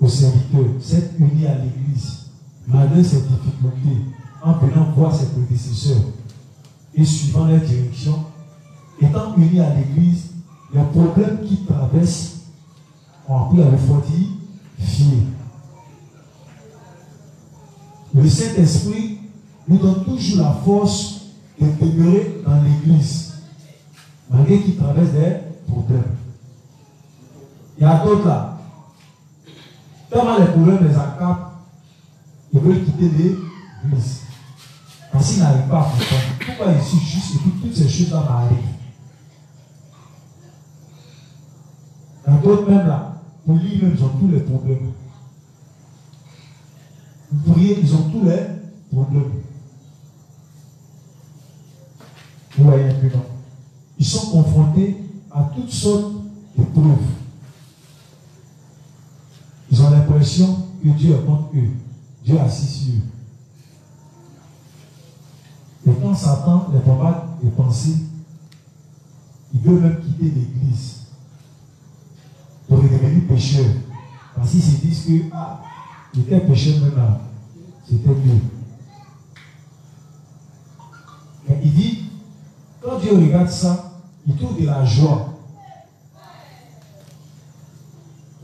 au serviteur, c'est uni à l'église, malgré ses difficultés, en venant voir ses prédécesseurs et suivant leur direction, étant uni à l'église, les problèmes qui traversent ont appris à le fortifier. Le Saint-Esprit nous donne toujours la force de demeurer dans l'église. malgré qu'ils traversent des problèmes. Il y a d'autres là. Tellement les problèmes les accablent, ils veulent quitter l'église. Parce qu'ils n'arrivent pas à comprendre. Pourquoi je suis juste et toutes ces choses-là m'arrivent. Il y a d'autres même là, pour lui même, ils ont tous les problèmes. Vous voyez, ils ont tous les problèmes. Vous voyez un peu, non? Ils sont confrontés à toutes sortes d'épreuves. Ils ont l'impression que Dieu est contre eux. Dieu est assis sur eux. Et quand Satan les bombarde des pensées, il veut même quitter l'église pour devenir pécheur. Parce qu'ils se disent que il était pécheur même là. C'était mieux. Mais il dit, quand Dieu regarde ça, il trouve de la joie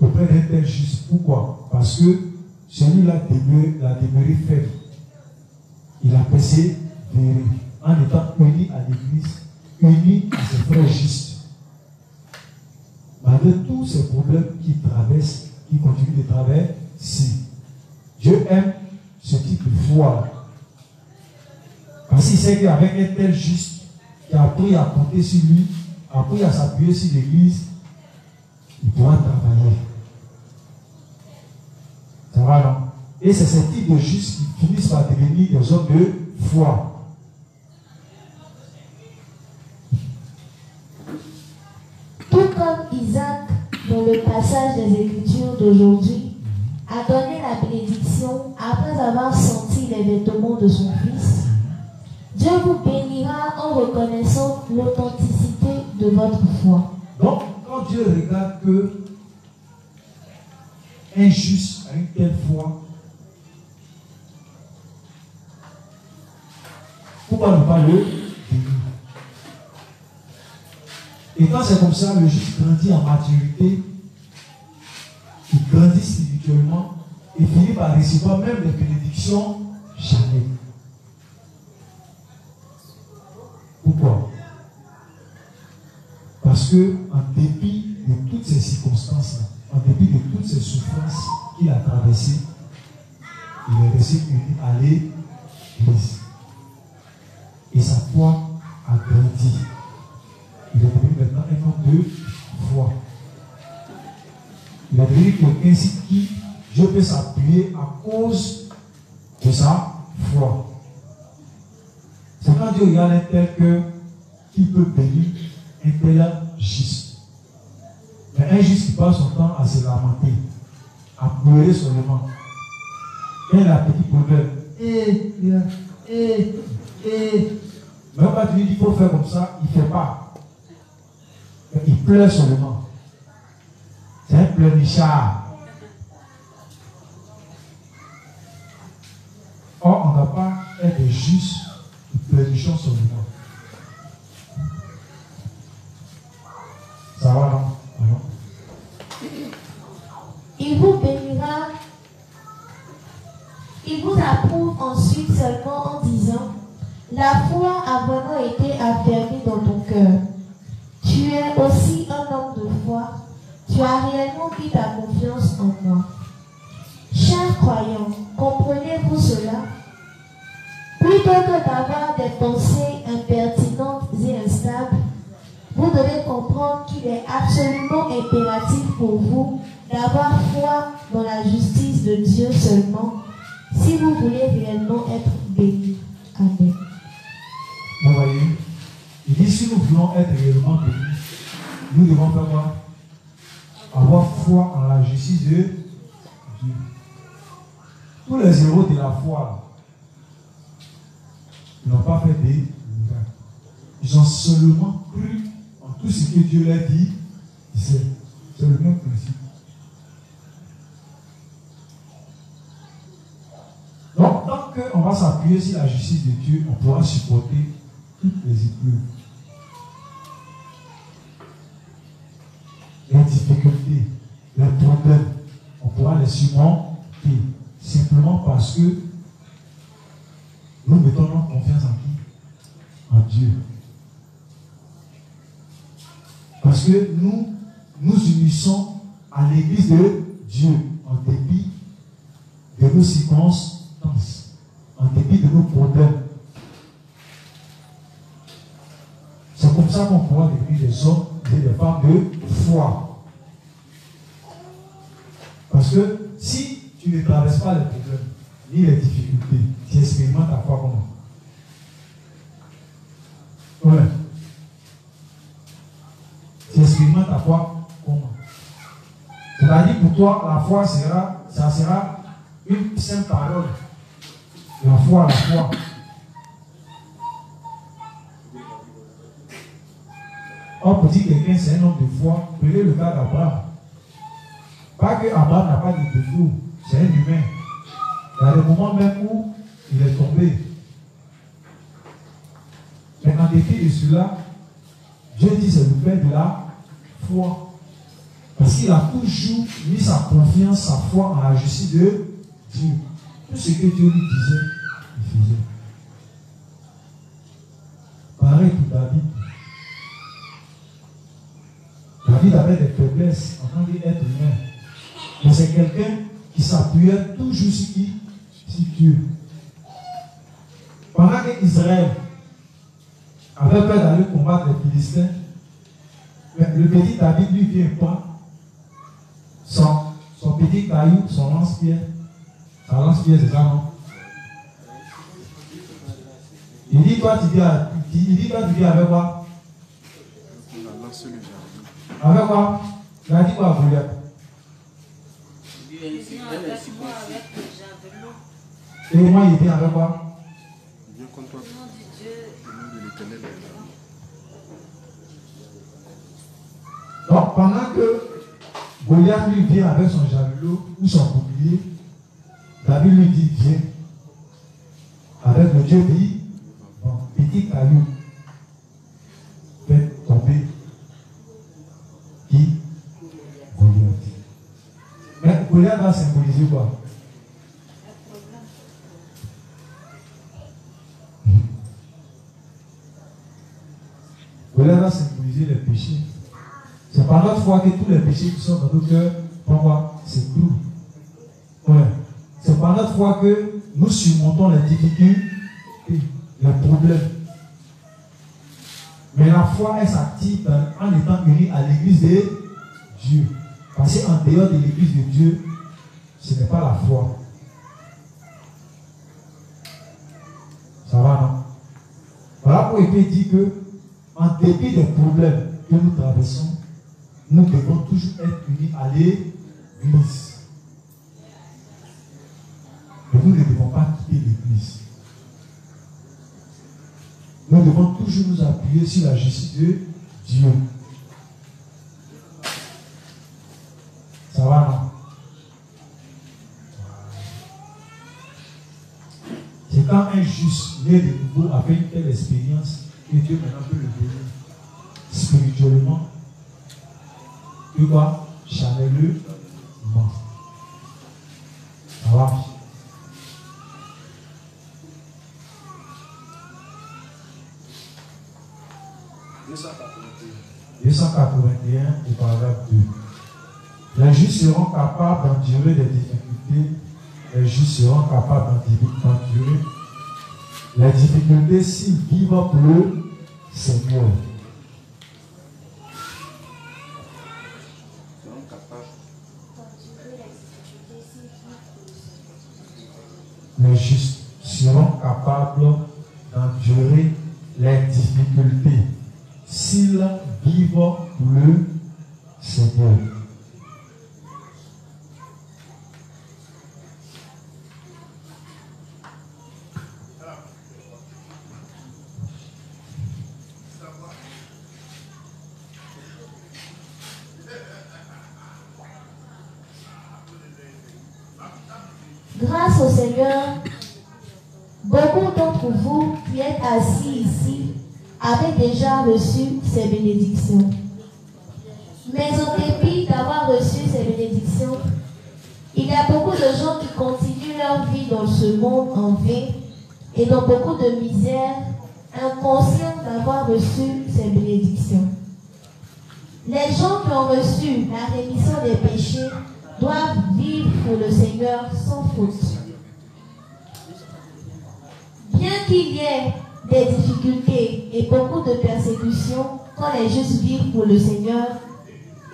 auprès d'un tel juste. Pourquoi? Parce que celui-là a demeuré faible. Il a persévéré en étant uni à l'église, uni à ses frères justes. Malgré tous ces problèmes qu'il traverse, qu'il continue de traverser, Dieu aime ce type de foi. Parce qu'il sait qu'avec un tel juste qui a appris à compter sur lui, a appris à s'appuyer sur l'église, il pourra travailler. Ça va, non? Et c'est ce type de justes qui finissent par devenir des hommes de foi. Tout comme Isaac, dans le passage des Écritures d'aujourd'hui, a donné la bénédiction après avoir senti les vêtements de son fils, Dieu vous bénira en reconnaissant l'authenticité de votre foi. Donc, quand Dieu regarde que un juste a une telle foi, pourquoi ne pas le bénir? Et quand c'est comme ça, le juste grandit en maturité, il grandit spirituellement et finit par recevoir même les bénédictions jamais. Pourquoi? Parce que, en dépit de toutes ces circonstances-là, en dépit de toutes ces souffrances qu'il a traversées, il est resté uni à l'église. Et sa foi a grandi. Il est devenu maintenant un homme de foi. Il est devenu quelqu'un sur qui Dieu peut s'appuyer à cause de sa foi. C'est quand Dieu regarde un tel que qu'il peut bénir un tel juste. Mais un juste qui passe son temps à se lamenter, à pleurer seulement. Et il a un petit problème. Même quand tu lui dis qu'il faut faire comme ça, il ne fait pas. Il pleure seulement. C'est un pleurnichard. Or, on n'a pas être juste de pleurnichons seulement. Ça va, non? Il vous bénira. Il vous approuve ensuite seulement en disant: la foi a vraiment été affermie dans ton cœur. Tu es aussi un homme de foi. Tu as réellement mis ta confiance en moi. Chers croyants, comprenez-vous cela? Plutôt que d'avoir des pensées impertinentes et instables, vous devez comprendre qu'il est absolument impératif pour vous d'avoir foi dans la justice de Dieu seulement, si vous voulez réellement être bénis. Amen. Vous voyez, il dit si nous voulons être réellement bénis, nous devons faire quoi? Avoir foi en la justice de Dieu. Tous les héros de la foi, ils n'ont pas fait des miracles. Ils ont seulement cru en tout ce que Dieu leur dit. C'est le même principe. Donc, tant qu'on va s'appuyer sur la justice de Dieu, on pourra supporter toutes les épreuves, les difficultés, les problèmes. On pourra les surmonter simplement parce que nous mettons notre confiance en qui? En Dieu. Parce que nous nous unissons à l'église de Dieu en dépit de nos circonstances, en dépit de nos problèmes. C'est comme ça qu'on pourra devenir des hommes et des femmes de foi. Parce que si tu ne traverses pas les problèmes, ni les difficultés, tu expérimentes ta foi comment? Ouais. Tu expérimentes ta foi comment? C'est-à-dire pour toi, la foi ça sera une simple parole. La foi. On peut dire que quelqu'un c'est un homme de foi. Prenez le cas d'Abraham. Pas que Abraham n'a pas de défaut, c'est un humain. Il y a des moments même où il est tombé. Mais en dépit de cela, Dieu dit c'est le père de la foi. Parce qu'il a toujours mis sa confiance, sa foi en la justice de Dieu. Tout ce que Dieu lui disait, il faisait. Pareil pour David. David avait des faiblesses en tant qu'être humain. Mais c'est quelqu'un qui s'appuyait toujours sur Dieu. Pendant qu'Israël avait peur d'aller combattre les Philistins, le petit David lui vient prendre son petit caillou, son lance-pierre. Sa lance-pierre, c'est ça, non? Il dit, toi, tu viens avec quoi? Avec quoi? Il a dit quoi à Goliath? Et moi, il vient avec quoi? Il vient contre toi. Le nom de l'Éternel est là. Donc, pendant que Goliath lui vient avec son javelot ou son bouclier, David lui dit, viens. Avec le Dieu dit, bon, petit caillou, fait tomber qui? Goliath. Mais Goliath va symboliser quoi? Goliath va symboliser les péchés. C'est par notre foi que tous les péchés qui sont dans nos cœurs, pourquoi? C'est clou. Ouais. C'est par notre foi que nous surmontons les difficultés, les problèmes. Mais la foi, elle s'active en étant unie à l'église de Dieu. Parce qu'en dehors de l'église de Dieu, ce n'est pas la foi. Ça va, non? Voilà pourquoi il peut dire que, en dépit des problèmes que nous traversons, nous devons toujours être unis à l'église. Mais nous ne devons pas quitter l'église. Nous devons toujours nous appuyer sur la justice de Dieu. Ça va, non? C'est quand un juste né de nouveau a fait une telle expérience que Dieu maintenant peut le bénir spirituellement. Tu vois, charnellement. Ça va? 281 et paragraphe 2. Les justes seront capables d'endurer les difficultés. Les justes seront capables d'endurer les difficultés s'ils vivent pour le Seigneur. Les justes seront capables d'endurer les difficultés s'ils vivent pour le Seigneur. Grâce au Seigneur, beaucoup d'entre vous qui êtes assis ici avaient déjà reçu ces bénédictions. Mais en dépit d'avoir reçu ces bénédictions, il y a beaucoup de gens qui continuent leur vie dans ce monde en vain et dans beaucoup de misère, inconscients d'avoir reçu ces bénédictions. Les gens qui ont reçu la rémission des péchés doivent vivre pour le Seigneur sans faute. Bien qu'il y ait des difficultés et beaucoup de persécutions quand les justes vivent pour le Seigneur,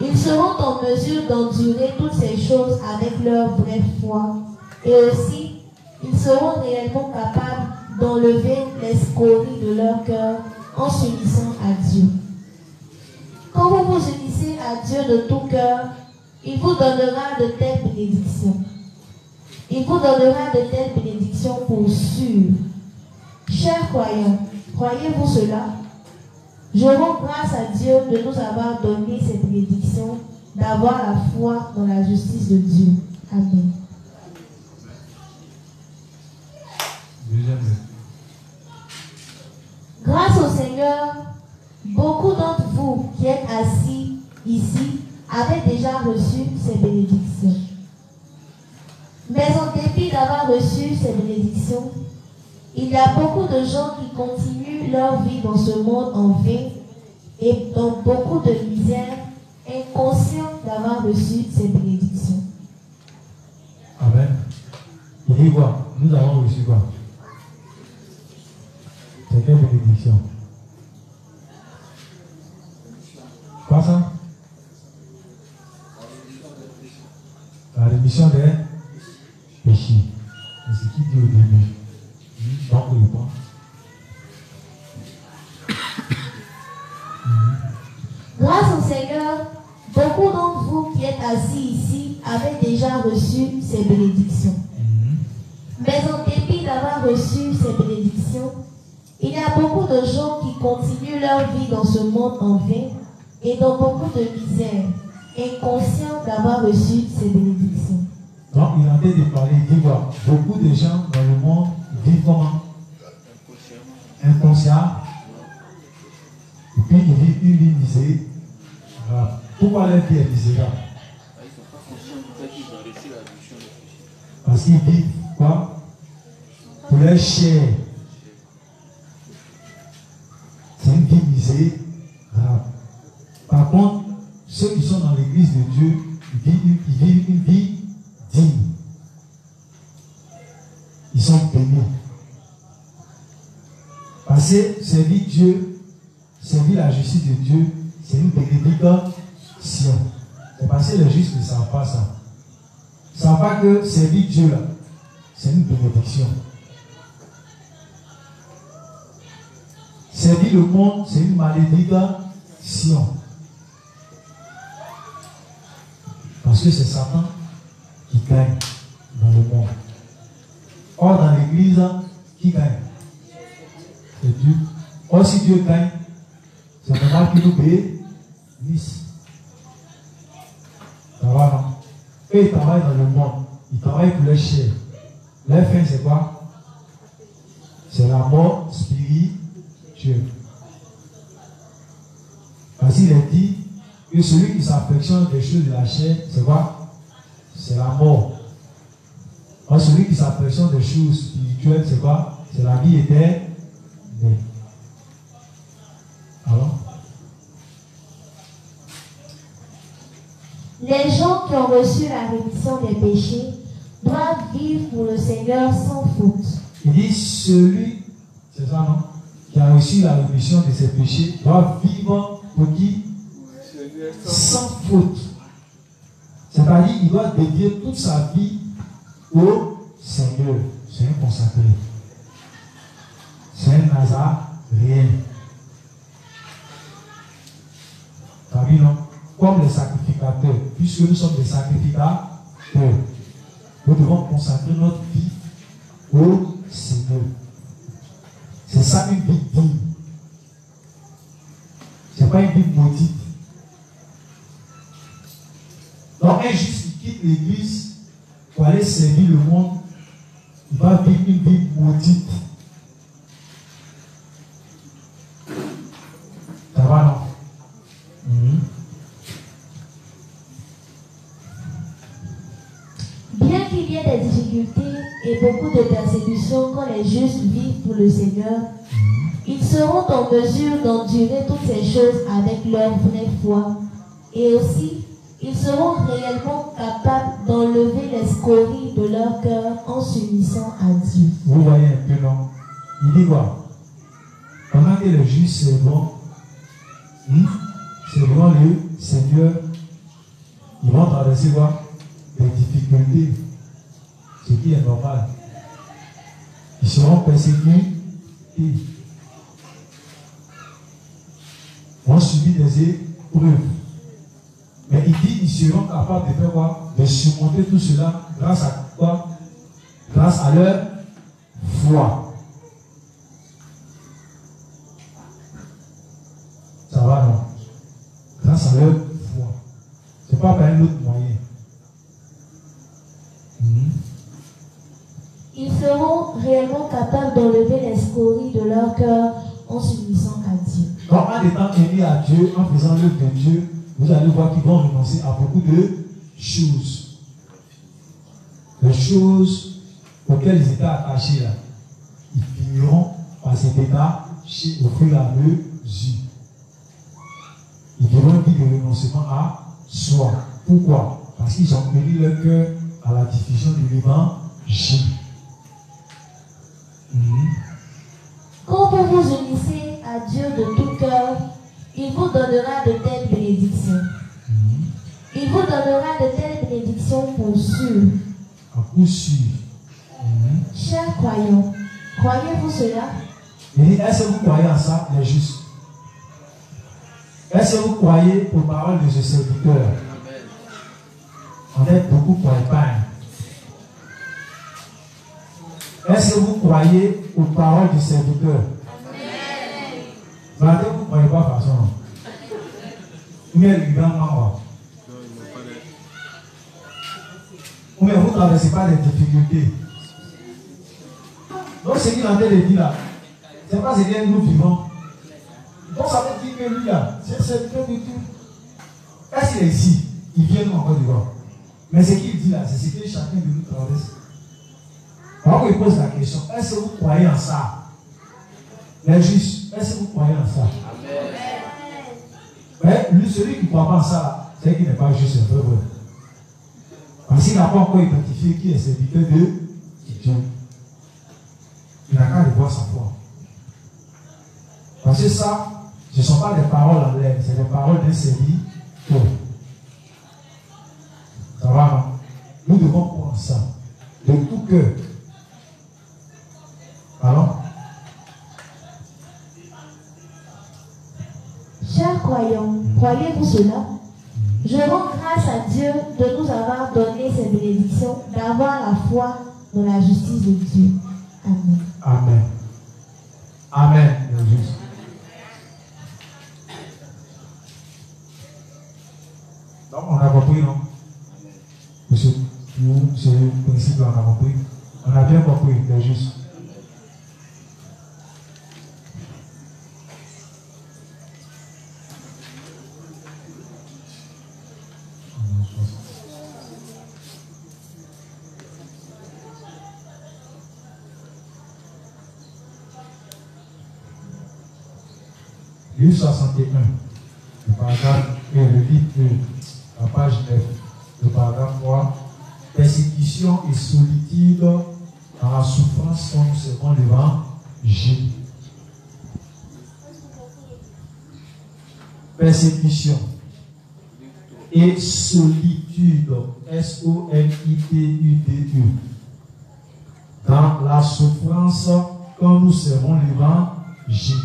ils seront en mesure d'endurer toutes ces choses avec leur vraie foi. Et aussi, ils seront réellement capables d'enlever les scories de leur cœur en s'unissant à Dieu. Quand vous vous unissez à Dieu de tout cœur, il vous donnera de telles bénédictions. Il vous donnera de telles bénédictions pour sûr. Chers croyants, croyez-vous cela? Je rends grâce à Dieu de nous avoir donné cette bénédiction, d'avoir la foi dans la justice de Dieu. Amen. Grâce au Seigneur, beaucoup d'entre vous qui êtes assis ici avaient déjà reçu ces bénédictions. Mais en dépit d'avoir reçu ces bénédictions, il y a beaucoup de gens qui continuent leur vie dans ce monde en vain et dans beaucoup de misère, inconscients d'avoir reçu ces bénédictions. Amen. Il dit quoi? Nous avons reçu quoi? C'est quelle bénédiction? Quoi ça? La rémission des péchés. C'est ce qu'il dit au début. Donc, le point. Grâce au Seigneur, beaucoup d'entre vous qui êtes assis ici avaient déjà reçu ces bénédictions. Mais en dépit d'avoir reçu ces bénédictions, il y a beaucoup de gens qui continuent leur vie dans ce monde en vain et dans beaucoup de misère, inconscients d'avoir reçu ces bénédictions. Donc, il est en train de parler, il dit quoi? Beaucoup de gens dans le monde vivent comment? Inconscients. Et puis, ils vivent une vie misérable. Pourquoi leur vie est misérable? Parce qu'ils vivent quoi? Pour leur chair. C'est une vie misérable. Par contre, ceux qui sont dans l'église de Dieu, ils vivent une vie digne. Ils sont bénis. Parce que servir Dieu, servir la justice de Dieu, c'est une bénédiction. C'est parce que les justes ne savent pas ça. Ils ne savent pas que servir Dieu là, c'est une bénédiction. Servir le monde, c'est une malédiction. Parce que c'est Satan qui gagne dans le monde. Or, dans l'église, qui gagne? C'est Dieu. Or, si Dieu gagne, c'est normal qu'il nous bénisse. Ça va, non? Eux, ils travaillent dans le monde. Ils travaillent pour leur chair. Leur fin, c'est quoi? C'est la mort spirituelle. Parce qu'il est dit que celui qui s'affectionne des choses de la chair, c'est quoi? C'est la mort. Or, celui qui s'affectionne des choses spirituelles, c'est quoi? C'est la vie éternelle. Alors? Les gens qui ont reçu la rémission des péchés doivent vivre pour le Seigneur sans faute. Il dit celui, c'est ça non, qui a reçu la rémission de ses péchés doit vivre pour qui? Sans faute. C'est-à-dire qu'il doit dédier toute sa vie au Seigneur. C'est un consacré. C'est un Nazaréen. T'as vu non? Comme les sacrificateurs, puisque nous sommes des sacrificateurs, nous devons consacrer notre vie au Seigneur. C'est ça une vie digne. Ce n'est pas une vie maudite. Donc un juste qui quitte l'église pour aller servir le monde, il va vivre une vie maudite. Ça va non? Bien qu'il y ait des difficultés et beaucoup de persécutions quand les justes vivent pour le Seigneur, ils seront en mesure d'endurer toutes ces choses avec leur vraie foi. Et aussi, ils seront réellement capables d'enlever les scories de leur cœur en s'unissant à Dieu. Vous voyez un peu, non? Il dit quoi? Pendant que les juifs serviront le Seigneur, ils vont traverser quoi? Des difficultés, ce qui est normal. Ils seront persécutés, vont subir des épreuves. Mais il dit qu'ils seront capables de faire quoi? De surmonter tout cela grâce à quoi? Grâce à leur foi. Ça va, non? Grâce à leur foi. Ce n'est pas par un autre moyen. Ils seront réellement capables d'enlever les scories de leur cœur en s'unissant à Dieu. Donc, en étant unis à Dieu, en faisant l'œuvre de Dieu, vous allez voir qu'ils vont renoncer à beaucoup de choses. Les choses auxquelles ils étaient attachés là, ils finiront par s'être attachés au fur et à mesure. Ils devront vivre le renoncement à soi. Pourquoi? Parce qu'ils ont uni leur cœur à la diffusion de l'évangile. Quand vous vous unissez à Dieu de tout cœur, il vous donnera de telles bénédictions. Il vous donnera de telles bénédictions pour sûr. À coup sûr. Chers croyants, croyez-vous cela? Est-ce que vous croyez en ça, les justes? Est-ce que vous croyez aux paroles de ce serviteur? On est beaucoup pour l'épargne. Est-ce que vous croyez aux paroles du serviteur? Vous ne croyez pas de façon. Ou bien le grand membre. Ou bien vous ne traversez pas les difficultés. Donc ce qu'il est en train de dire là, ce n'est pas ce que nous vivons. Donc ça veut dire que lui là, c'est un serviteur du tout. Est-ce qu'il est ici? Il vient nous encore du voir. Mais ce qu'il dit là, c'est ce que chacun de nous traverse. Alors il pose la question, est-ce que vous croyez en ça? Les justes, est-ce que vous croyez en ça? Amen. Mais lui, celui qui ne croit pas en ça, c'est qu'il n'est pas juste un peu vrai. Parce qu'il n'a pas encore identifié qui est serviteur de Dieu. Il n'a qu'à revoir sa foi. Parce que ça, ce ne sont pas des paroles en l'air, c'est des paroles d'un serviteur. Ça va, non? Nous devons croire ça de tout cœur. Alors? Chers croyants, croyez-vous cela? Je rends grâce à Dieu de nous avoir donné ces bénédictions, d'avoir la foi dans la justice de Dieu. Amen. Amen. Amen. Donc, on a compris, non? Monsieur, nous, c'est le principe, on a compris. On a bien compris, c'est juste. Livre 61, le paragraphe et le livre 2, la page 9, le paragraphe 3, persécution et solitude dans la souffrance quand nous servons l'évangile. Persécution et solitude, S-O-L-I-T-U-D-E, dans la souffrance quand nous servons l'évangile.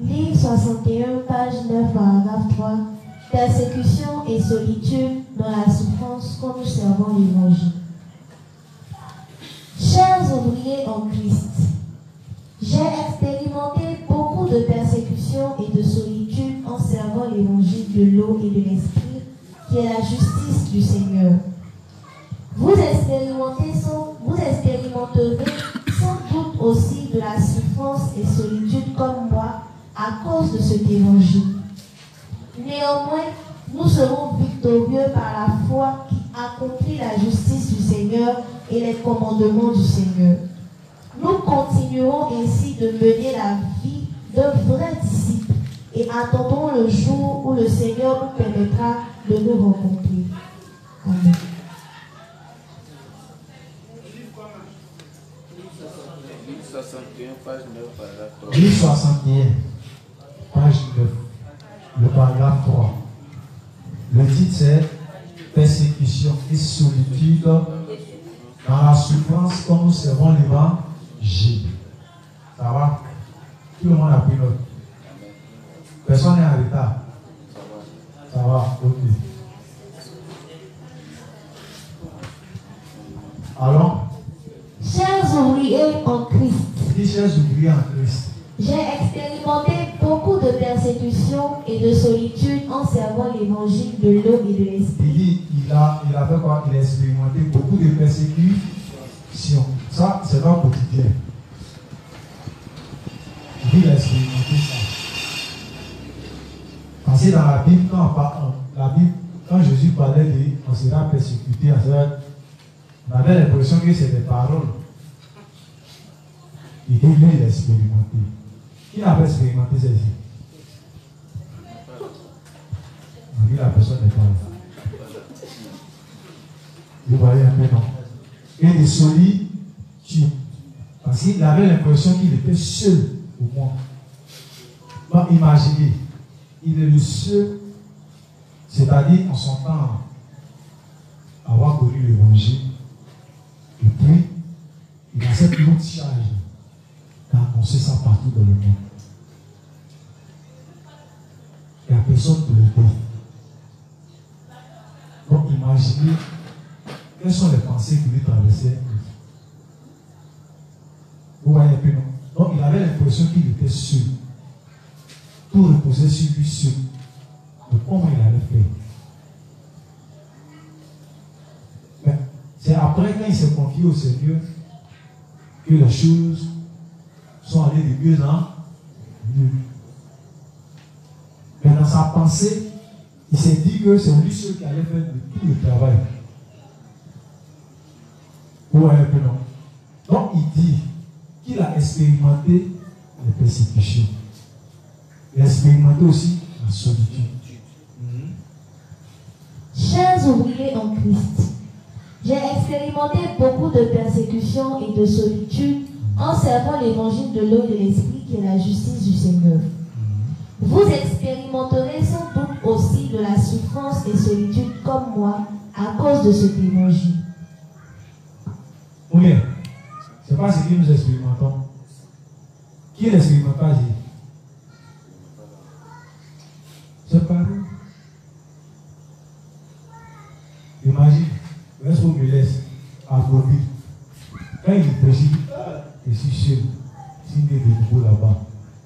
Livre 61, page 9, paragraphe 3. Persécution et solitude dans la souffrance quand nous servons l'évangile. Chers ouvriers en Christ, j'ai expérimenté beaucoup de persécutions et de solitude en servant l'évangile de l'eau et de l'esprit, qui est la justice du Seigneur. Vous expérimenterez sans doute aussi de la souffrance et solitude comme moi à cause de cet évangile. Néanmoins, nous serons victorieux par la foi qui accomplit la justice du Seigneur et les commandements du Seigneur. Nous continuerons ainsi de mener la vie d'un vrai disciple et attendrons le jour où le Seigneur nous permettra de nous rencontrer. Amen. Livre 61, page 9, paragraphe 3. Livre 61, page 9, le paragraphe 3. Le titre c'est Persécution et solitude dans la souffrance quand nous servons l'évangile. Ça va? Tout le monde a pris note. Personne n'est en retard. Ça va, ok. Alors, Chers ouvriers en Christ, dis chers ouvriers en Christ, j'ai expérimenté beaucoup de persécutions et de solitude en servant l'évangile de l'eau et de l'esprit. il dit, il a fait quoi? Il a expérimenté beaucoup de persécutions. Ça, c'est pas quotidien. Il dit, il a expérimenté ça. Parce que dans la Bible, quand Jésus parlait de on sera persécuté, on avait l'impression que c'est des paroles. Il dit, lui, il a expérimenté. Qui n'a pas expérimenté celle-ci? On dit, la personne n'est pas là. Vous voyez un peu, non? Et des solitudes. Parce qu'il avait l'impression qu'il était seul au monde. Bon, imaginez, il est le seul, c'est-à-dire en son temps, avoir connu l'évangile. Et puis, il a cette lourde charge d'annoncer ça partout dans le monde. Il n'y a personne pour l'aider. Donc, imaginez quelles sont les pensées qui lui traversaient. Vous voyez un peu, non? Donc, il avait l'impression qu'il était seul. Tout reposait sur lui seul. Mais comment il allait faire? Mais c'est après, quand il s'est confié au Seigneur, que les choses sont allées de mieux en mieux. Mais dans sa pensée, il s'est dit que c'est lui seul qui allait faire tout le travail. Vous voyez un peu, non? Donc, il dit qu'il a expérimenté les persécutions. Il a expérimenté aussi la solitude. Chers ouvriers en Christ, j'ai expérimenté beaucoup de persécutions et de solitude en servant l'évangile de l'eau et de l'esprit qui est la justice du Seigneur. Vous expérimenterez sans doute aussi de la souffrance et solitude comme moi à cause de cet évangile. Ou bien, ce n'est pas ce que nous expérimentons. Qui n'expérimente pas ici? C'est pas nous. Imagine, est-ce qu'on me laisse à Gobi? Quand il est précis, je suis seul. S'il y a des nouveaux là-bas.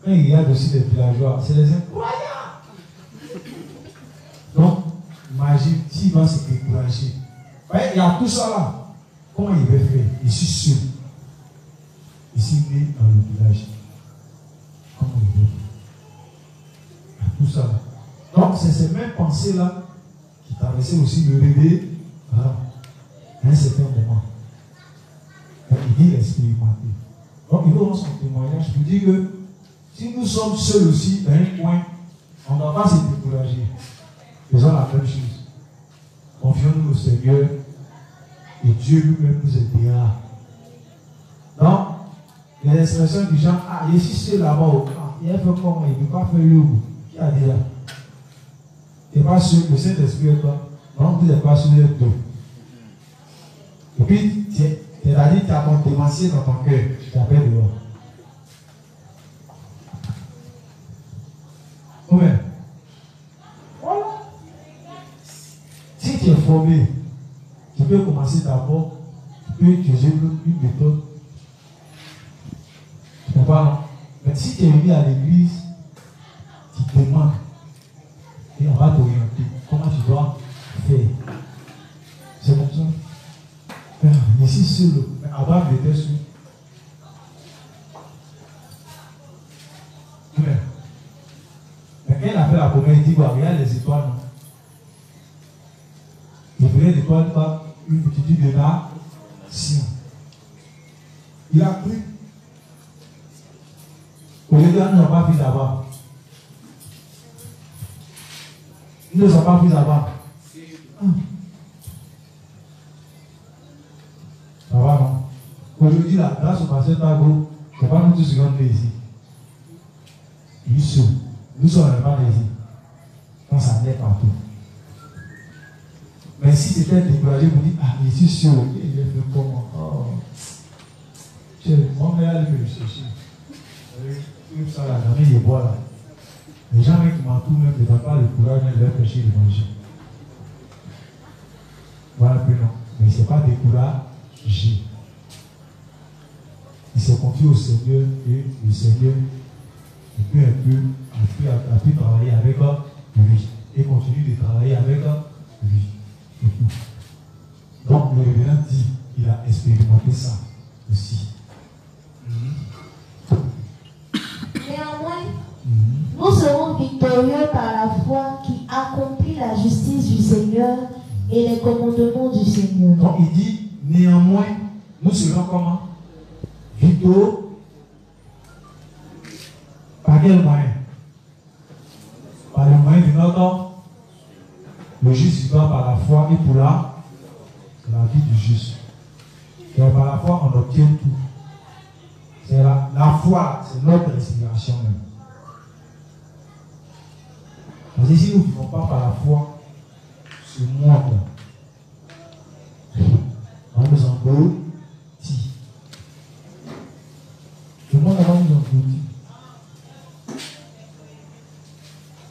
Quand il y a aussi des villageois, c'est les incroyables. Donc, imagine, s'il va se décourager. Il y a tout ça là. Comment il va faire? Je suis seul. Ici, il est dans le village. Comment il va faire? Il y a tout ça là. Donc, c'est ces mêmes pensées-là qui traversaient aussi le réveil à un certain moment. Donc, il dit expérimenter. Donc, il veut rendre son témoignage pour dire que si nous sommes seuls aussi dans un coin, on ne va pas se décourager. Faisons la même chose. Confions-nous au Seigneur et Dieu lui-même nous aidera. Donc, les expressions du genre, ah, je suis seul là-bas au camp. Il a fait comment? Il ne peut pas faire le goût. Qui a dit là? Tu n'es pas sûr que cet esprit est toi. Non, tu n'es pas sûr de toi. Et puis, tu as dit que tu as mon démentier dans ton cœur. Tu t'appelles dehors. Oui. Voilà. Si tu es formé, tu peux commencer d'abord, tu peux utiliser une méthode. Tu comprends, non? Mais si tu es venu à l'église, tu te demandes. Et on va t'orienter. Comment tu dois faire? C'est comme ça. Je suis seul. Mais Abraham était seul. Mais quand il a fait la première, il dit, regarde les étoiles. Il voulait des étoiles par une multitude de nations. Il a cru. Les gars, nous n'avons pas vu là-bas. Nous ne sommes pas pris là-bas. Ça va, non? Aujourd'hui, la grâce au pasteur Tago, ce n'est pas nous tous qui sommes ici. Nous sommes pas ici. Quand ça vient partout. Mais si c'était découragé, vous dites, ah, je suis sûr, il est fait comment? Oh. Mon meilleur, il me chercher. Tout ça là, jamais il boit là. Les gens qui m'entourent même ne donnent pas le courage de leur pécher l'évangile. Voilà un peu non. Mais ce n'est pas découragé. Il se confie au Seigneur et le Seigneur peu à peu a pu travailler avec lui et continue de travailler avec lui. Donc le révérend dit qu'il a expérimenté ça aussi. Néanmoins, nous serons victorieux par la foi qui accomplit la justice du Seigneur et les commandements du Seigneur. Donc il dit, néanmoins, nous serons comment? Victorieux. Par quel moyen? Par le moyen de notre le juste vivant par la foi et pour la vie du juste. Et par la foi, on obtient tout. C'est la foi, c'est notre respiration même. Parce que si nous ne vivons pas par la foi, ce monde, on nous engloutit. Le monde va nous engloutir.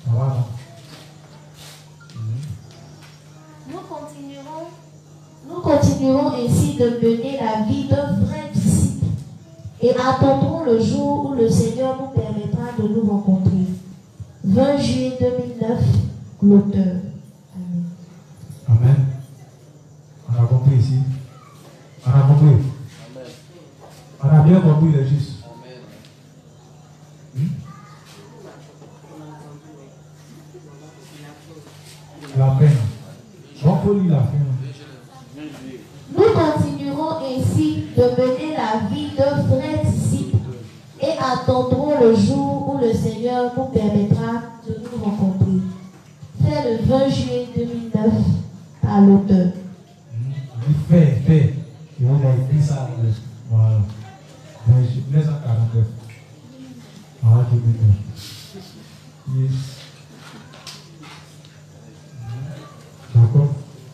Voilà. Nous continuerons ainsi de mener la vie d'un vrai disciple et attendrons le jour où le Seigneur nous permettra de nous rencontrer. 20 juillet 2009, l'auteur. Amen. Amen. On a compris ici. On a compris. Amen. On a bien compris les justes. La peine. On peut lire la peine. Nous continuerons ainsi de mener la vie d'un vrai disciple et attendrons le jour où le Seigneur nous permettra de nous rencontrer. C'est le 20 juillet 2009 par l'auteur. Il fait. Et on a écrit ça. Voilà. 1949. Voilà, 2009. Yes. D'accord.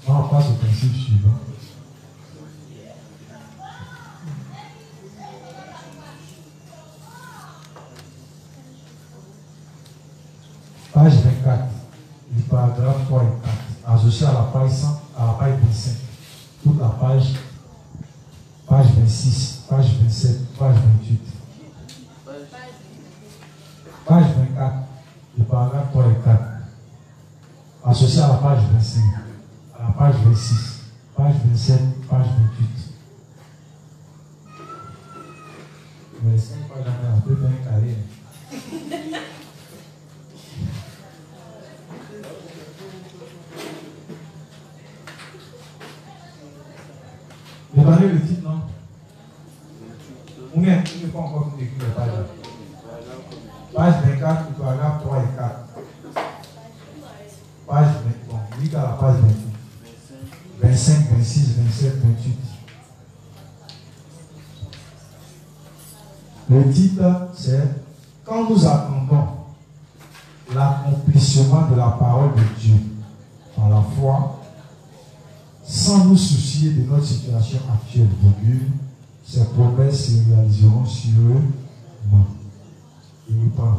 On passe au principe suivant. Page 24, du paragraphe 3 et 4, associé à la page 100, à la page 25. Toute la page 26, page 27, page 28. Page 24, du paragraphe 3 et 4, associé à la page 25, à la page 26, page 27, page 28. Mais c'est pas jamais un peu bien carré. Demandez le titre, non? Ou bien, il ne faut encore tout écrire les pages. Page 24, paragraphe 3 et 4. Page 20, bon, lis à la page 28. 25, 26, 27, 28. Le titre, c'est « Quand nous attendons l'accomplissement de la parole de Dieu par la foi, sans nous soucier de notre situation actuelle, ces promesses se réaliseront sûrement. » Je vous parle.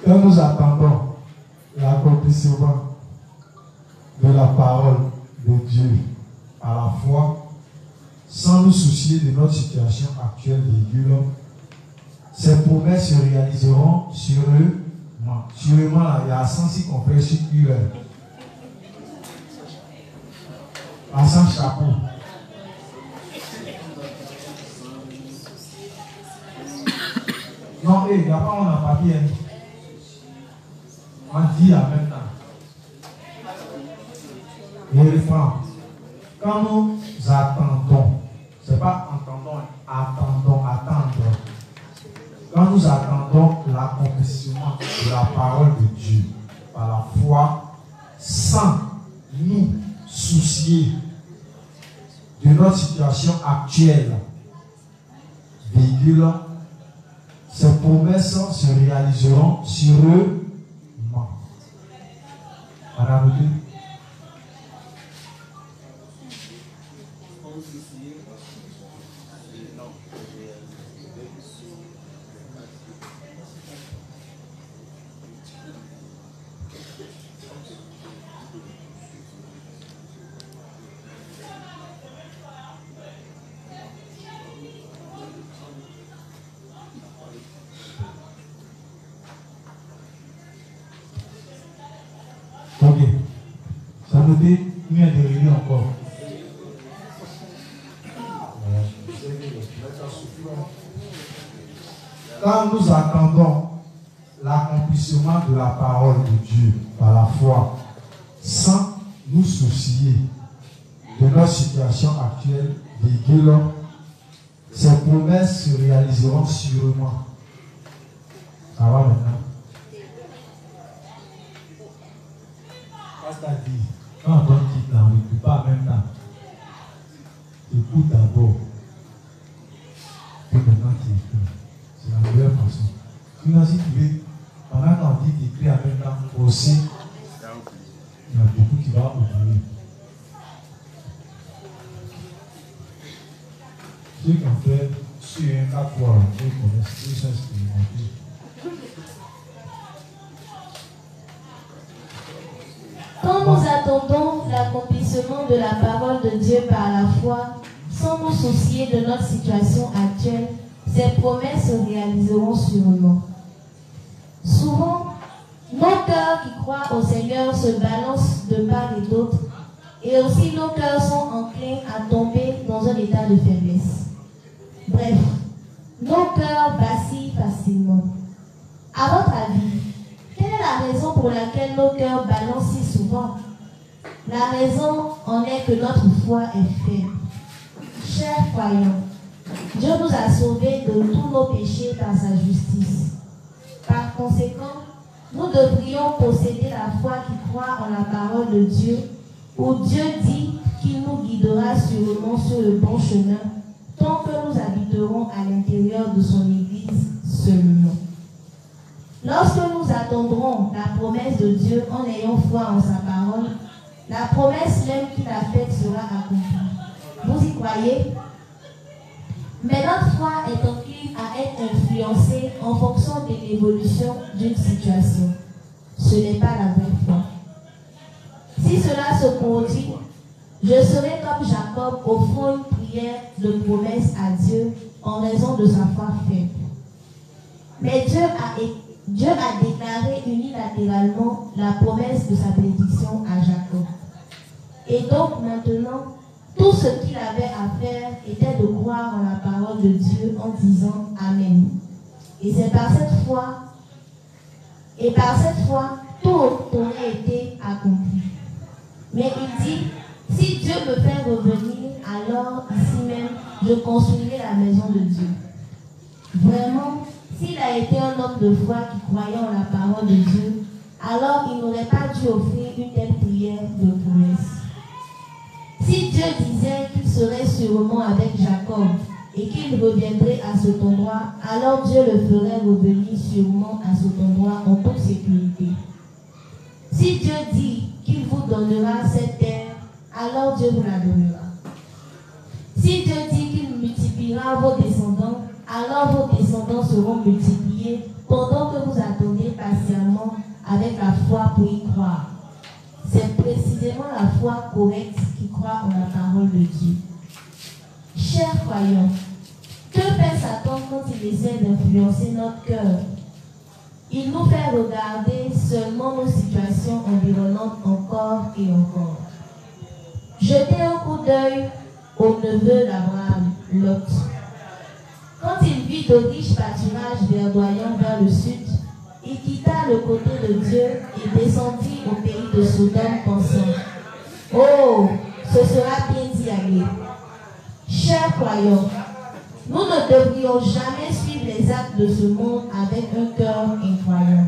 Quand nous attendons l'accomplissement de la parole de Dieu à la foi, sans nous soucier de notre situation actuelle, ces promesses se réaliseront sûrement. Sûrement, il y a un sens qu'on fait sur UL. À sans chapeau. Non, il n'y a pas un papier. On dit en même temps. Et les femmes. quand nous attendons, c'est pas entendons, attendre. Quand nous attendons l'accomplissement de la parole de Dieu par la foi, sans nous soucier de notre situation actuelle, virgule, ces promesses se réaliseront sûrement. Madame Dieu. Ok. Ça nous dit mieux de réunir encore. Quand nous attendons l'accomplissement de la parole de Dieu par la foi, sans nous soucier de notre situation actuelle, virgule, ces promesses se réaliseront sûrement. Ça va maintenant? C'est-à-dire, quand on donne petit temps, on ne peut pas en même temps. Écoute d'abord. Puis maintenant tu écris. C'est la meilleure façon. Sinon, si tu veux, pendant qu'on dit d'écrire en même temps, aussi, il y a beaucoup qui vont oublier. Ceux qui ont fait sur un cas quoi, ils connaissent tout ça, expérimenté. Quand nous attendons l'accomplissement de la parole de Dieu par la foi, sans nous soucier de notre situation actuelle, ces promesses se réaliseront sûrement. Souvent, nos cœurs qui croient au Seigneur se balancent de part et d'autre, et aussi nos cœurs sont enclins à tomber dans un état de faiblesse. Bref, nos cœurs vacillent facilement. À votre avis, quelle est la raison pour laquelle nos cœurs balancent si souvent? La raison en est que notre foi est faible. Chers croyants, Dieu nous a sauvés de tous nos péchés par sa justice. Par conséquent, nous devrions posséder la foi qui croit en la parole de Dieu, où Dieu dit qu'il nous guidera sûrement sur le bon chemin, tant que nous habiterons à l'intérieur de son Église seulement. Lorsque nous attendrons la promesse de Dieu en ayant foi en sa parole, la promesse même qu'il a faite sera accomplie. Vous y croyez? Mais notre foi est encline à être influencée en fonction de l'évolution d'une situation. Ce n'est pas la vraie foi. Si cela se produit, je serai comme Jacob offrant une prière de promesse à Dieu en raison de sa foi faible. Mais Dieu a déclaré unilatéralement la promesse de sa bénédiction à Jacob. Et donc maintenant, tout ce qu'il avait à faire était de croire en la parole de Dieu en disant Amen. Et c'est par cette foi, tout aurait été accompli. Mais il dit, si Dieu me fait revenir, alors ici même, je construirai la maison de Dieu. Vraiment, s'il a été un homme de foi qui croyait en la parole de Dieu, alors il n'aurait pas dû offrir une telle prière de promesse. Si Dieu disait qu'il serait sûrement avec Jacob et qu'il reviendrait à cet endroit, alors Dieu le ferait revenir sûrement à cet endroit en toute sécurité. Si Dieu dit qu'il vous donnera cette terre, alors Dieu vous la donnera. Si Dieu dit qu'il multipliera vos descendants, alors vos descendants seront multipliés pendant que vous attendez patiemment avec la foi pour y croire. C'est précisément la foi correcte qui croit en la parole de Dieu. Chers croyants, que fait Satan quand il essaie d'influencer notre cœur? Il nous fait regarder seulement nos situations environnantes encore et encore. Jetez un coup d'œil au neveu d'Abraham, Lot. Quand il vit de riches pâturages verdoyants vers le sud, il quitta le côté de Dieu et descendit au pays de Sodome pensant, « Oh, ce sera bien dit bien-aimés, chers croyants, nous ne devrions jamais suivre les actes de ce monde avec un cœur incroyant.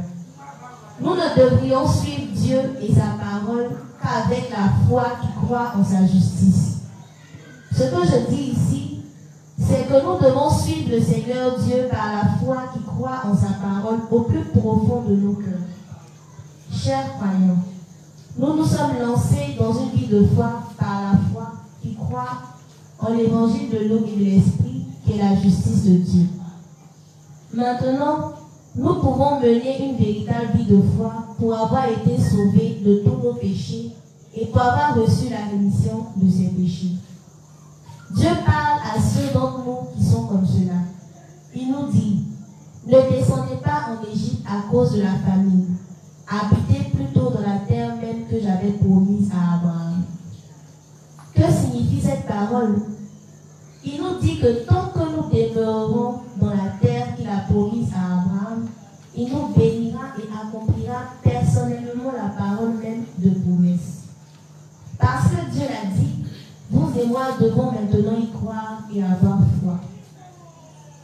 Nous ne devrions suivre Dieu et sa parole qu'avec la foi qui croit en sa justice. Ce que je dis ici, c'est que nous devons suivre le Seigneur Dieu par la foi qui croit en sa parole au plus profond de nos cœurs. Chers croyants, nous nous sommes lancés dans une vie de foi par la foi qui croit en l'évangile de l'eau et de l'esprit qui est la justice de Dieu. Maintenant, nous pouvons mener une véritable vie de foi pour avoir été sauvés de tous nos péchés et pour avoir reçu la rémission de ces péchés. Dieu parle à ceux d'entre nous qui sont comme cela. Il nous dit, ne descendez pas en Égypte à cause de la famine. Habitez plutôt dans la terre même que j'avais promise à Abraham. Que signifie cette parole? Il nous dit que tant que nous demeurerons dans la terre qu'il a promise à Abraham, il nous bénira et accomplira personnellement la parole même de promesse. Parce que Dieu l'a dit, vous et moi devons maintenant y croire et avoir foi.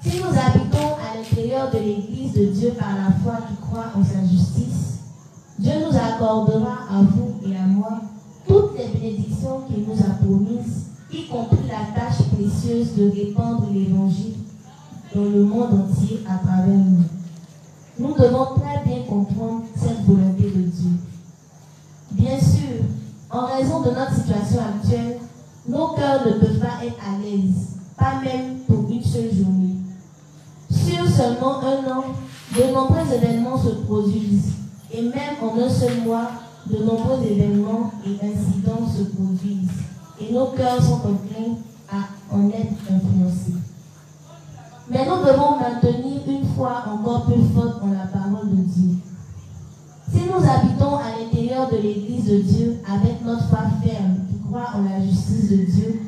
Si nous habitons à l'intérieur de l'Église de Dieu par la foi qui croit en sa justice, Dieu nous accordera à vous et à moi toutes les bénédictions qu'il nous a promises, y compris la tâche précieuse de répandre l'Évangile dans le monde entier à travers nous. Nous devons très bien comprendre cette volonté de Dieu. Bien sûr, en raison de notre situation actuelle, nos cœurs ne peuvent pas être à l'aise, pas même pour une seule journée. Sur seulement un an, de nombreux événements se produisent, et même en un seul mois, de nombreux événements et incidents se produisent, et nos cœurs sont enclins à en être influencés. Mais nous devons maintenir une foi encore plus forte en la parole de Dieu. Si nous habitons à l'intérieur de l'Église de Dieu avec notre foi ferme qui croit en la justice de Dieu,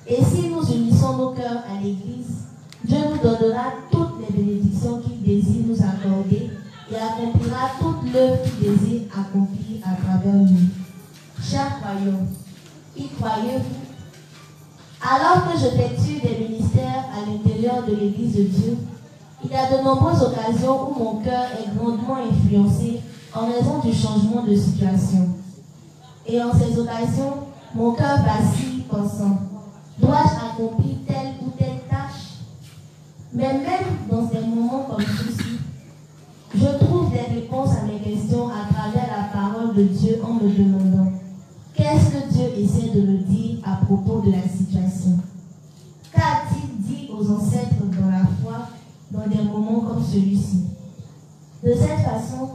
et si nous unissons nos cœurs à l'Église, Dieu nous donnera toutes les bénédictions qu'il désire nous accorder et accomplira toute l'œuvre qu'il désire accomplir à travers nous. Chers croyants, y croyez-vous? Alors que j'effectue des ministères à l'intérieur de l'Église de Dieu, il y a de nombreuses occasions où mon cœur est grandement influencé en raison du changement de situation. Et en ces occasions, mon cœur vacille pensant, dois-je accomplir telle ou telle tâche? Mais même dans des moments comme ceci, je trouve des réponses à mes questions à travers la parole de Dieu en me demandant qu'est-ce que Dieu essaie de me dire à propos de la situation? Qu'a-t-il dit aux ancêtres dans la foi dans des moments comme celui-ci? De cette façon,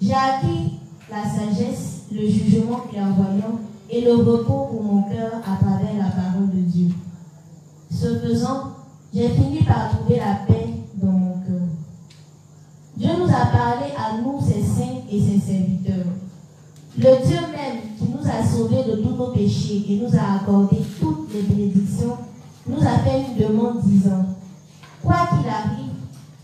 j'ai acquis la sagesse, le jugement clairvoyant et le repos pour mon cœur à travers la parole de Dieu. Ce faisant, j'ai fini par trouver la paix dans mon cœur. Dieu nous a parlé à nous, ses saints et ses serviteurs. Le Dieu même qui nous a sauvés de tous nos péchés et nous a accordé toutes les bénédictions, nous a fait une demande disant, quoi qu'il arrive,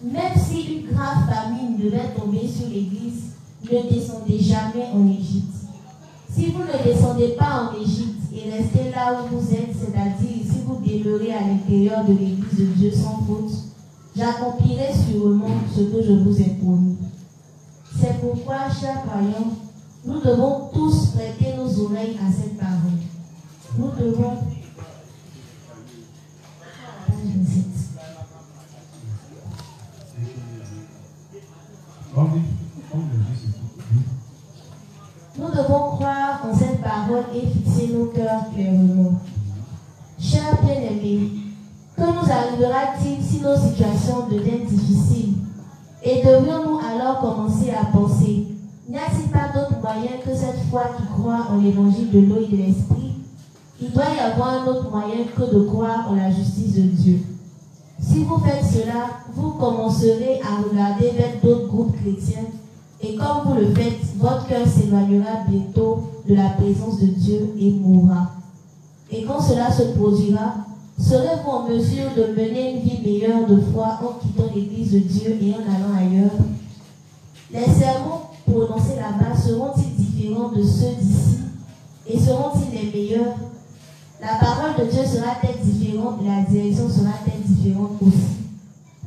même si une grave famine devait tomber sur l'Église, ne descendez jamais en Égypte. Si vous ne descendez pas en Égypte et restez là où vous êtes, c'est-à-dire si vous demeurez à l'intérieur de l'Église de Dieu sans faute, j'accomplirai sûrement ce que je vous ai promis. C'est pourquoi, chers croyants, nous devons tous prêter nos oreilles à cette parole. Nous devons... Nous devons croire en cette parole et fixer nos cœurs clairement. Chers bien-aimés, que nous arrivera-t-il si nos situations deviennent difficiles? Et devrions-nous alors commencer à penser, n'y a-t-il pas d'autre moyen que cette foi qui croit en l'évangile de l'eau et de l'esprit? Il doit y avoir un autre moyen que de croire en la justice de Dieu. Si vous faites cela, vous commencerez à regarder vers d'autres groupes chrétiens et comme vous le faites, votre cœur s'éloignera bientôt de la présence de Dieu et mourra. Et quand cela se produira, serez-vous en mesure de mener une vie meilleure de foi en quittant l'Église de Dieu et en allant ailleurs? Les sermons prononcés là-bas seront-ils différents de ceux d'ici et seront-ils les meilleurs? la parole de Dieu sera-t-elle différente et la direction sera-t-elle différente aussi?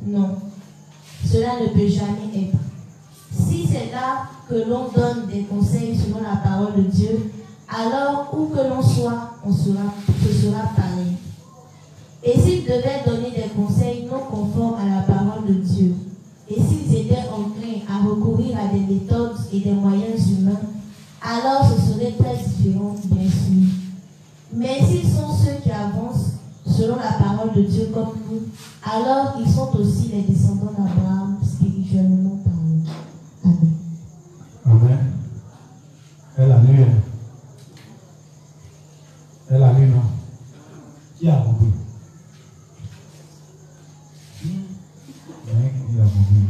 Non. Cela ne peut jamais être. Si c'est là que l'on donne des conseils selon la parole de Dieu, alors où que l'on soit, ce sera pareil. Et s'ils devaient donner des conseils non conformes à la parole de Dieu, et s'ils étaient enclins à recourir à des méthodes et des moyens humains, alors ce serait très différent, bien sûr. Mais s'ils sont ceux qui avancent selon la parole de Dieu comme nous, alors ils sont aussi les descendants d'Abraham, spirituellement parlant. Amen. Amen. Elle a lu, hein? Elle a lu, non? Qui a compris? Il a compris.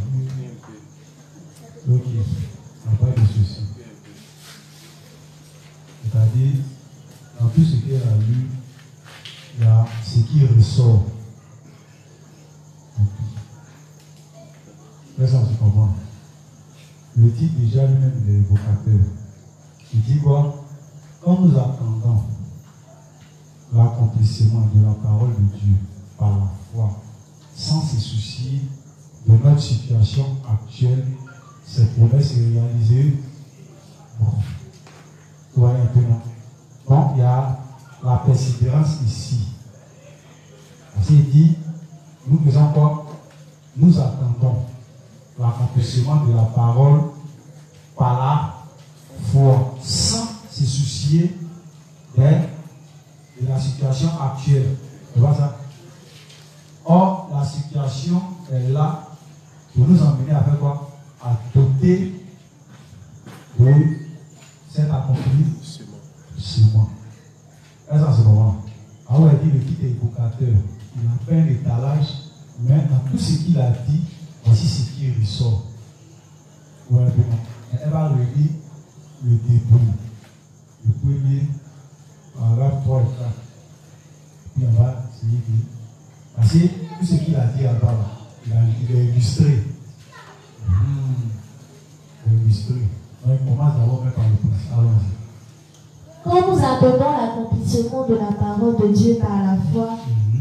Ok, ça n'a pas de souci. C'est-à-dire, dans tout ce qu'elle a lu, il y a ce qui ressort. Là, ça se comprend. Le titre déjà lui-même de l'évocateur. Il dit quoi? Quand nous attendons l'accomplissement de la parole de Dieu par la foi, sans se soucier de notre situation actuelle, cette promesse est réalisée. Bon, vous voyez un peu, non? Donc, il y a la persévérance ici. Parce qu'il dit, nous faisons quoi? Nous attendons l'accomplissement de la parole par la foi, sans se soucier de la situation actuelle. Tu vois ça? Or, la situation est là pour nous emmener à faire quoi? À doter de cet accomplissement. Est-ce que c'est bon? Ah ouais, il dit le titre est évocateur. Il a fait un étalage, mais dans tout ce qu'il a dit, voici ce qui ressort. Ouais, elle va relire le début. Le premier, paragraphe 3 et 4. Puis on va essayer de. Parce que tout ce qu'il a dit là-bas, il a illustré. Il a illustré. Donc il commence d'abord par le principe. Allons-y. Quand nous attendons l'accomplissement de la parole de Dieu par la foi,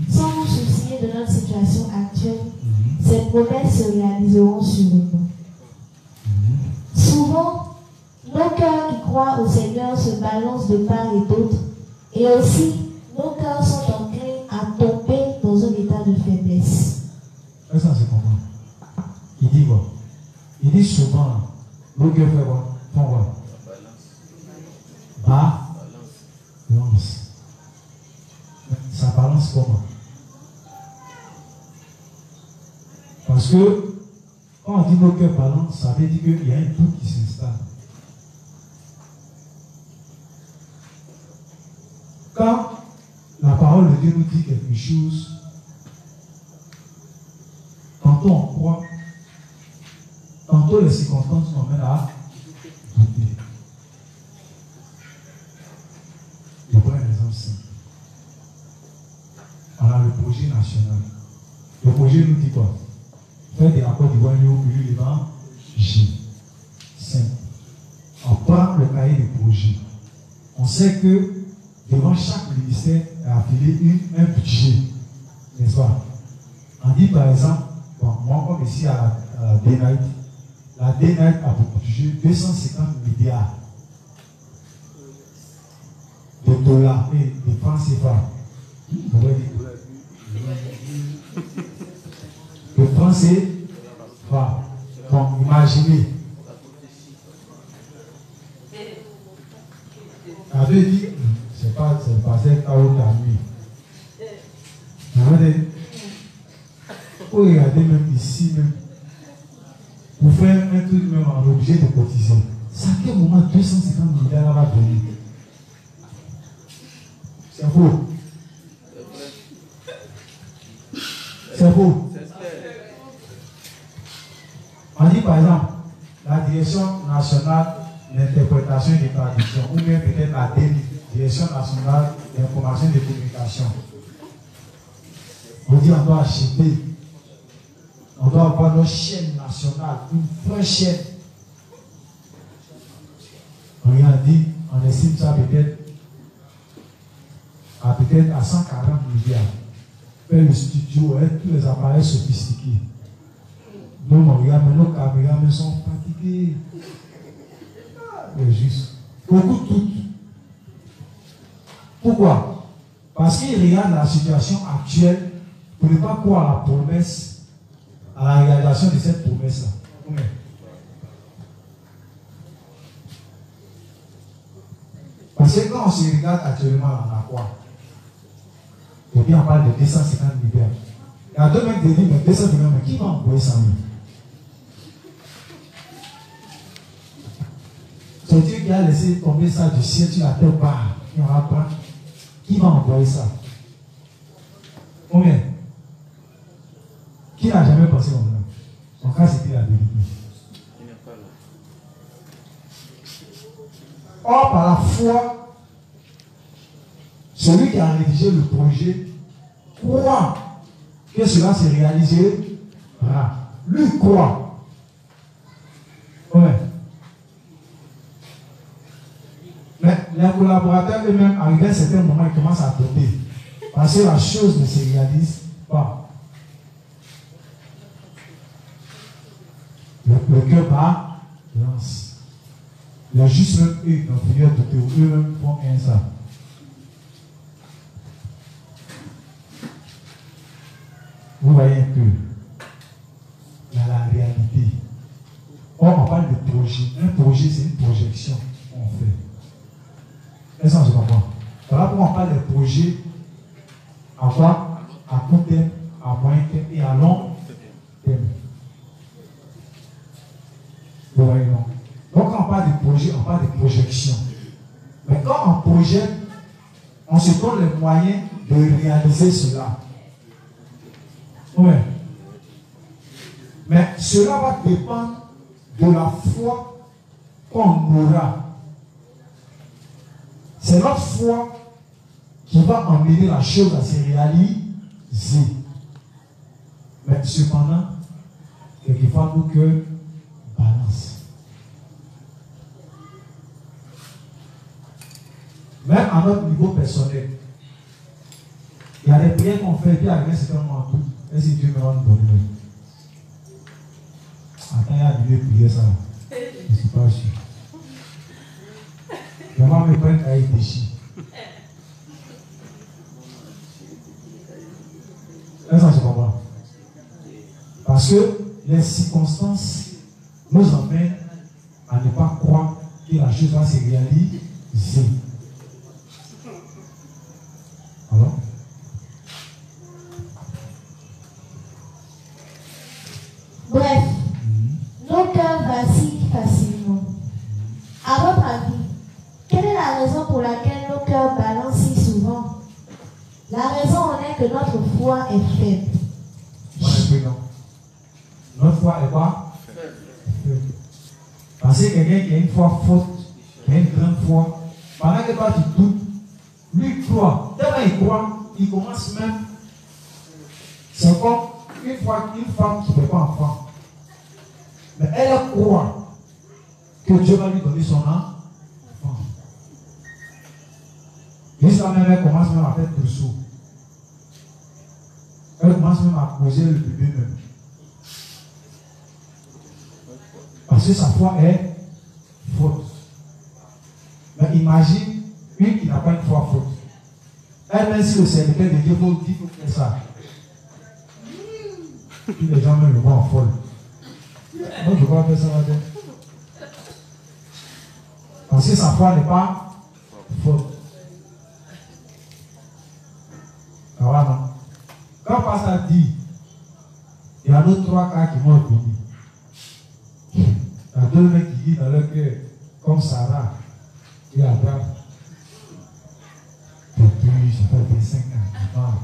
sans nous soucier de notre situation actuelle, ces promesses se réaliseront sur nous. Souvent, nos cœurs qui croient au Seigneur se balancent de part et d'autre, et aussi nos cœurs sont enclins à tomber dans un état de faiblesse. Est-ce que ça se comprend? Il dit quoi? Il dit souvent, nos cœurs font quoi? Balance. Ça balance comment? Parce que quand on dit nos cœurs balancent, ça veut dire qu'il y a un doute qui s'installe. Quand la parole de Dieu nous dit quelque chose, tantôt on croit, tantôt les circonstances nous amènent à douter. Je prends un exemple simple. On a le projet national. Le projet nous dit quoi? Faire des rapports d'Ivoire au milieu des vents, G. Simple. On prend le cahier des projets. On sait que devant chaque ministère est affilié un budget. N'est-ce pas? On dit par exemple, bon, moi comme ici à la DNIT, la DNIT a pour budget 250 milliards de dollars et de francs CFA. Vous voyez? Le franc CFA. Donc imaginez. Avait dit, c'est pas c'est chaos la nuit. Vous voyez? Vous regardez même ici même. Pour faire un truc même en obligé de cotiser. C'est à quel moment 250 milliards va donner? C'est faux. C'est faux. On dit par exemple, la direction nationale d'interprétation et de traduction, ou bien peut-être la direction nationale d'information et de communication. On dit on doit acheter, on doit avoir notre chaîne nationale, une vraie chaîne. On y a dit, on estime ça peut-être à peut-être à 140 milliards. Faire le studio avec tous les appareils sophistiqués. Donc, on regarde, mais nos caméras sont fatiguées. C'est juste. Beaucoup toutes. Pourquoi? Parce qu'ils regardent la situation actuelle pour ne pas croire à la promesse, à la réalisation de cette promesse-là. Oui. Parce que quand on se regarde actuellement, on a quoi? Et puis on parle de 250 milliards. Il y a deux mecs qui disent, mais 250 milliards, mais qui va employer ça? C'est Dieu qui a laissé tomber ça du ciel sur la terre bas. Il n'y aura pas. Qui va employer ça? Combien? Qui n'a jamais pensé comme ça? Son cas, c'était la vérité. Il n'est pas là. Or, par la foi, celui qui a rédigé le projet croit que cela se réalisera. Lui croit. Ouais. Mais les collaborateurs eux-mêmes, arrivés à un certain moment, ils commencent à douter. Parce que la chose ne se réalise pas. Le cœur balance. Les justes même eux, ils ont fini à douter, eux-mêmes font un ça. Vous voyez un peu. Il y a la réalité. Or, on parle de projet. Un projet, c'est une projection qu'on fait. Est-ce que je comprends? Voilà pourquoi on parle de projets à quoi? À court terme, à moyen terme et à long terme. Vous voyez, non? Donc, quand on parle de projet, on parle de projection. Mais quand on projette, on se donne les moyens de réaliser cela. Oui. Mais cela va dépendre de la foi qu'on aura. C'est notre foi qui va emmener la chose à se réaliser. Mais cependant, quelquefois, nos cœurs balancent. Même à notre niveau personnel, il y a des prières qu'on fait, et puis avec un certain moment, et si Dieu me rend bonne. Attends, il y a des prières ça. Je ne suis pas sûr. Maman me prend à y déchirer. Est-ce que je comprends? Parce que les circonstances nous emmènent à ne pas croire que la chose va se réaliser. Alors? Bref, nos cœurs vacillent facilement. À votre avis, quelle est la raison pour laquelle nos cœurs balancent si souvent? La raison en est que notre foi est faible. Notre foi est quoi? Faible. Parce que quelqu'un qui a une foi forte, qui a une grande foi, pendant que toi tu doutes, lui croit. Tellement il croit, il commence même. C'est comme une femme qui ne fait pas enfant. Mais elle croit que Dieu va lui donner son enfant. Jusqu'à même, elle commence même à faire trousseau. Elle commence même à poser le bébé même. Parce que sa foi est forte. Mais imagine une qui n'a pas une foi forte. Elle, même si le serviteur de Dieu dit qu'il faut faire ça. Puis les gens même le voient en folle. Donc je crois que ça va bien. Parce que sa foi n'est pas forte. Alors non. Quand pasteur dit, il y a d'autres 3 cas qui m'ont obéi. Il y a 2 mecs qui disent dans leur cœur, comme Sarah et Abraham. Depuis, ça fait 25 ans,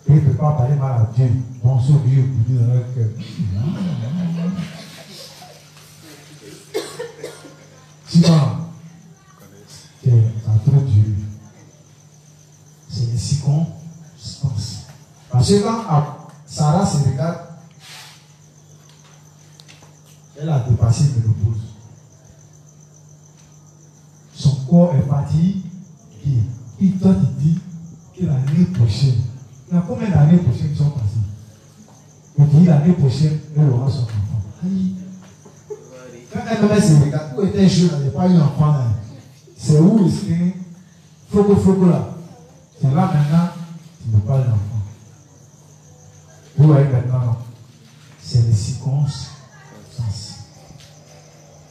il ne peut pas parler mal à Dieu. Bon, ceux qui ont dans leur cœur. Sinon, ça a trop duré. C'est les circonstances. Parce que quand Sarah se regarde, elle a dépassé le ménopause. Son corps est fatigué. Et toi, tu dis que l'année prochaine, il y a combien d'années prochaines qui sont passées? Et puis l'année prochaine, elle aura son enfant. Aïe. Quand elle me se regarde, où était jeune, elle n'a pas eu un enfant là. C'est où est-ce Fogo là? C'est là maintenant, tu n'as pas d'enfant. Vous voyez maintenant, c'est les circonstances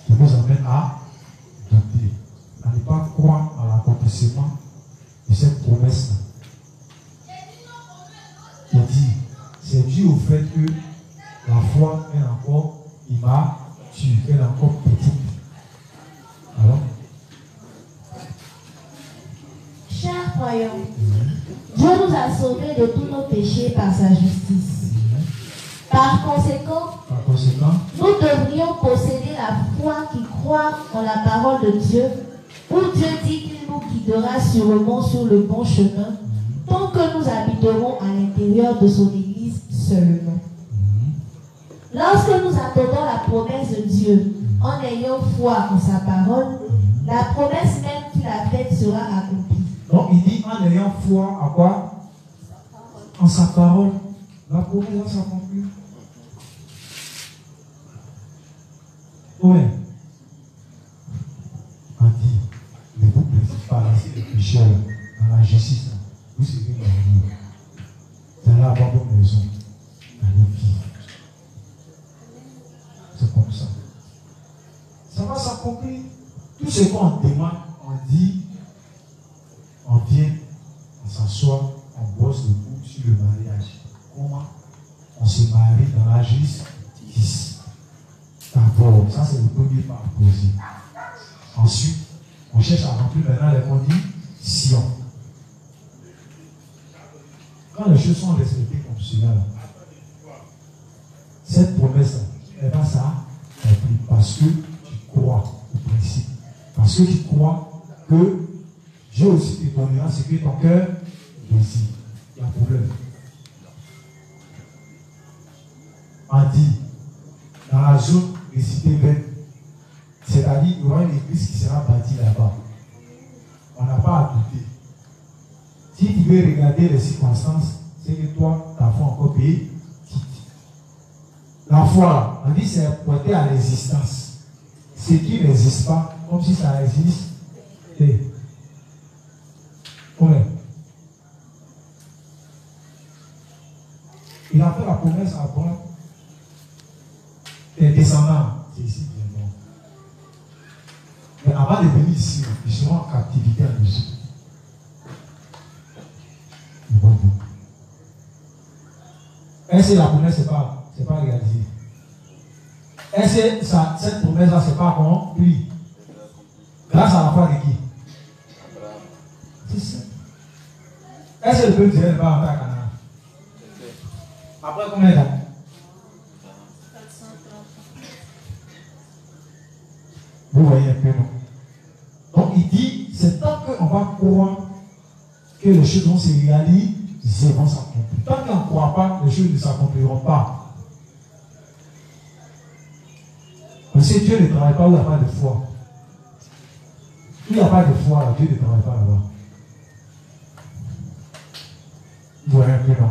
qui nous amènent à douter, à ne pas croire à l'accomplissement de cette promesse-là. Il dit, c'est dû au fait que la foi est encore immature, elle est encore petite. Alors, chers croyants, Dieu nous a sauvés de tous nos péchés par sa justice. Par conséquent, nous devrions posséder la foi qui croit en la parole de Dieu, où Dieu dit qu'il nous guidera sûrement sur le bon chemin, tant que nous habiterons à l'intérieur de son Église seulement. Lorsque nous attendons la promesse de Dieu, en ayant foi en sa parole, la promesse même qu'il a faite sera accomplie. Donc il dit en ayant foi à quoi? En sa parole. La promesse va s'accomplir. Oui. On dit, ne vous plaisez pas laisser les pécheurs dans la justice. Vous serez mariés. Vous allez avoir votre maison. Allez vivre. C'est comme ça. Ça va s'accomplir. Tout ce qu'on demande, on dit, on vient, on s'assoit, on bosse le coup sur le mariage. Comment on se marie dans la justice? D'abord, ça c'est le premier pas à poser. Ensuite, on cherche à remplir maintenant les conditions. Quand les choses sont respectées comme cela, cette promesse, elle va s'accomplir parce que tu crois au principe. Parce que tu crois que Dieu aussi te donnera ce que ton cœur désire. Il y a un problème. On dit, dans la zone des cités vertes, c'est-à-dire qu'il y aura une église qui sera bâtie là-bas. On n'a pas à douter. Si tu veux regarder les circonstances, c'est que toi, ta foi encore petite. La foi, on dit, c'est porté à l'existence. Ce qui n'existe pas, comme si ça existe. Ouais. Il a fait la promesse à Abraham. Les descendants, c'est ici bien bon. Mais avant de venir ici, ils seront en captivité en Égypte. Est-ce que la promesse n'est pas réalisée? Est-ce que cette promesse-là, c'est pas accomplie? Grâce à la foi de qui? C'est ça. Est-ce que le peuple d'Israël va entrer à Canaan? Après combien d'années? Vous voyez un peu, non? Donc il dit, c'est tant qu'on va croire que les choses vont se réaliser, vont s'accomplir. Tant qu'on ne croit pas, les choses ne s'accompliront pas. Parce que Dieu ne travaille pas où il n'y a pas de foi. Il n'y a pas de foi, là, Dieu ne travaille pas là-bas. Vous voyez un peu, non?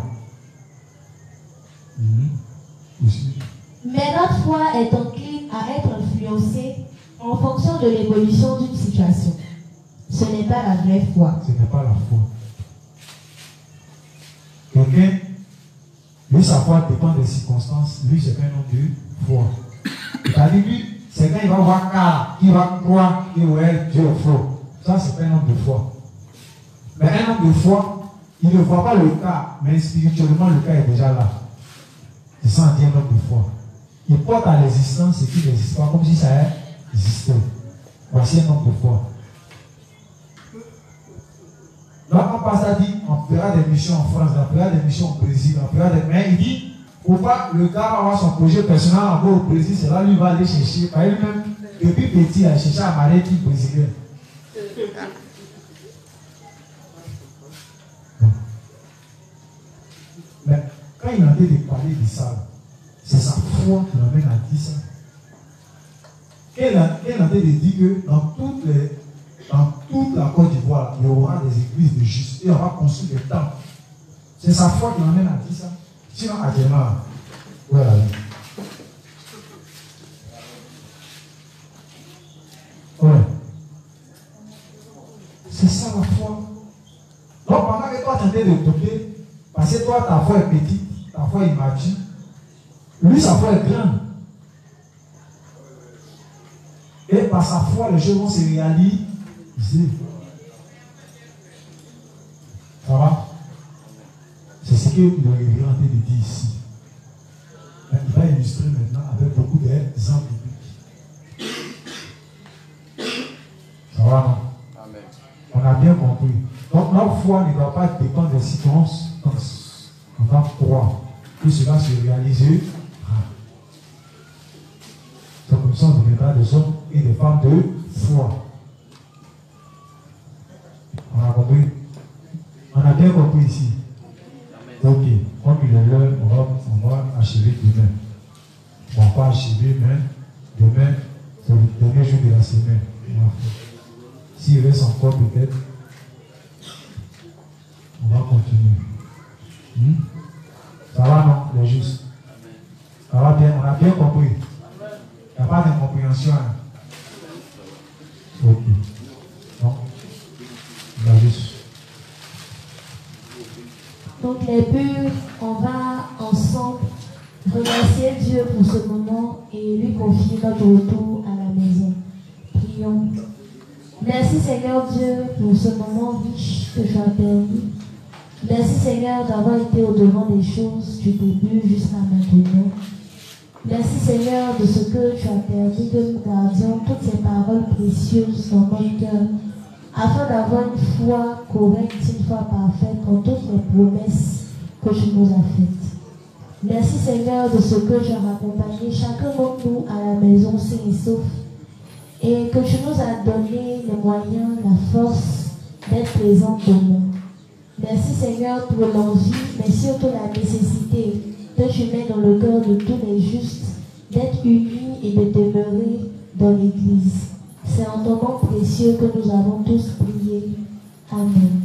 Mais notre foi est encline à être influencée en fonction de l'évolution d'une situation. Ce n'est pas la vraie foi. Ce n'est pas la foi. Quelqu'un, lui, sa foi dépend des circonstances. Lui, c'est un homme de foi. C'est-à-dire, lui, c'est quand il va voir car, il va croire que ouais, Dieu est faux. Ça, c'est pas un homme de foi. Mais un homme de foi, il ne voit pas le cas, mais spirituellement, le cas est déjà là. C'est ça, on dit un homme de foi. Il porte à l'existence ce qui n'existe pas, comme si ça existait. Voici un homme de foi. Là, quand pasteur dit, on fera des missions en France, on fera des missions au Brésil, on fera des... Mais il dit, pourquoi le gars va avoir son projet personnel encore au Brésil, c'est là lui va aller chercher, par lui-même, depuis petit, il a cherché à marier qui brésilien. Mais quand il a envie de parler de ça, c'est sa foi qui l'amène à dire ça. Quand il a envie de dire que dans toutes dans toute la Côte d'Ivoire, il y aura des églises de juste et on va construire des temples. C'est sa foi qui l'emmène à dire ça. Sinon, actuellement, où est la vie? Ouais. C'est ça la foi. Donc pendant que toi tu es en train de tomber, parce que toi ta foi est petite, ta foi est immature, lui sa foi est grande. Et par sa foi, les choses vont se réaliser. Ça va? C'est ce que le révérend est en train de dire ici. Il va illustrer maintenant avec beaucoup d'exemples bibliques. Ça va, non? Amen. On a bien compris. Donc notre foi ne doit pas dépendre des circonstances. On va croire que cela se réalisera. C'est comme ça qu'on deviendra des hommes et des femmes de foi. On a compris? On a bien compris ici. Ok, comme il est l'heure, on va achever demain. On va pas achever, mais demain, c'est le dernier jour de la semaine. S'il reste encore peut-être, on va continuer. Ça va, non, les justes? Ça va bien, on a bien compris. Il n'y a pas d'incompréhension. Hein? Ok. Non. On a juste. Donc les purs, on va ensemble remercier Dieu pour ce moment et lui confier notre retour à la maison. Prions. Merci Seigneur Dieu pour ce moment riche que tu as permis. Merci Seigneur d'avoir été au-devant des choses du début jusqu'à maintenant. Merci Seigneur de ce que tu as permis que nous gardions toutes ces paroles précieuses dans notre cœur afin d'avoir une foi correcte, une foi parfaite en toutes les promesses que tu nous as faites. Merci Seigneur de ce que tu as accompagné chacun d'entre nous à la maison sain et sauf et que tu nous as donné les moyens, la force d'être présents demain. Merci Seigneur pour l'envie, mais surtout la nécessité que tu mets dans le cœur de tous les justes d'être unis et de demeurer dans l'Église. C'est en ton nom précieux que nous avons tous prié. Amen.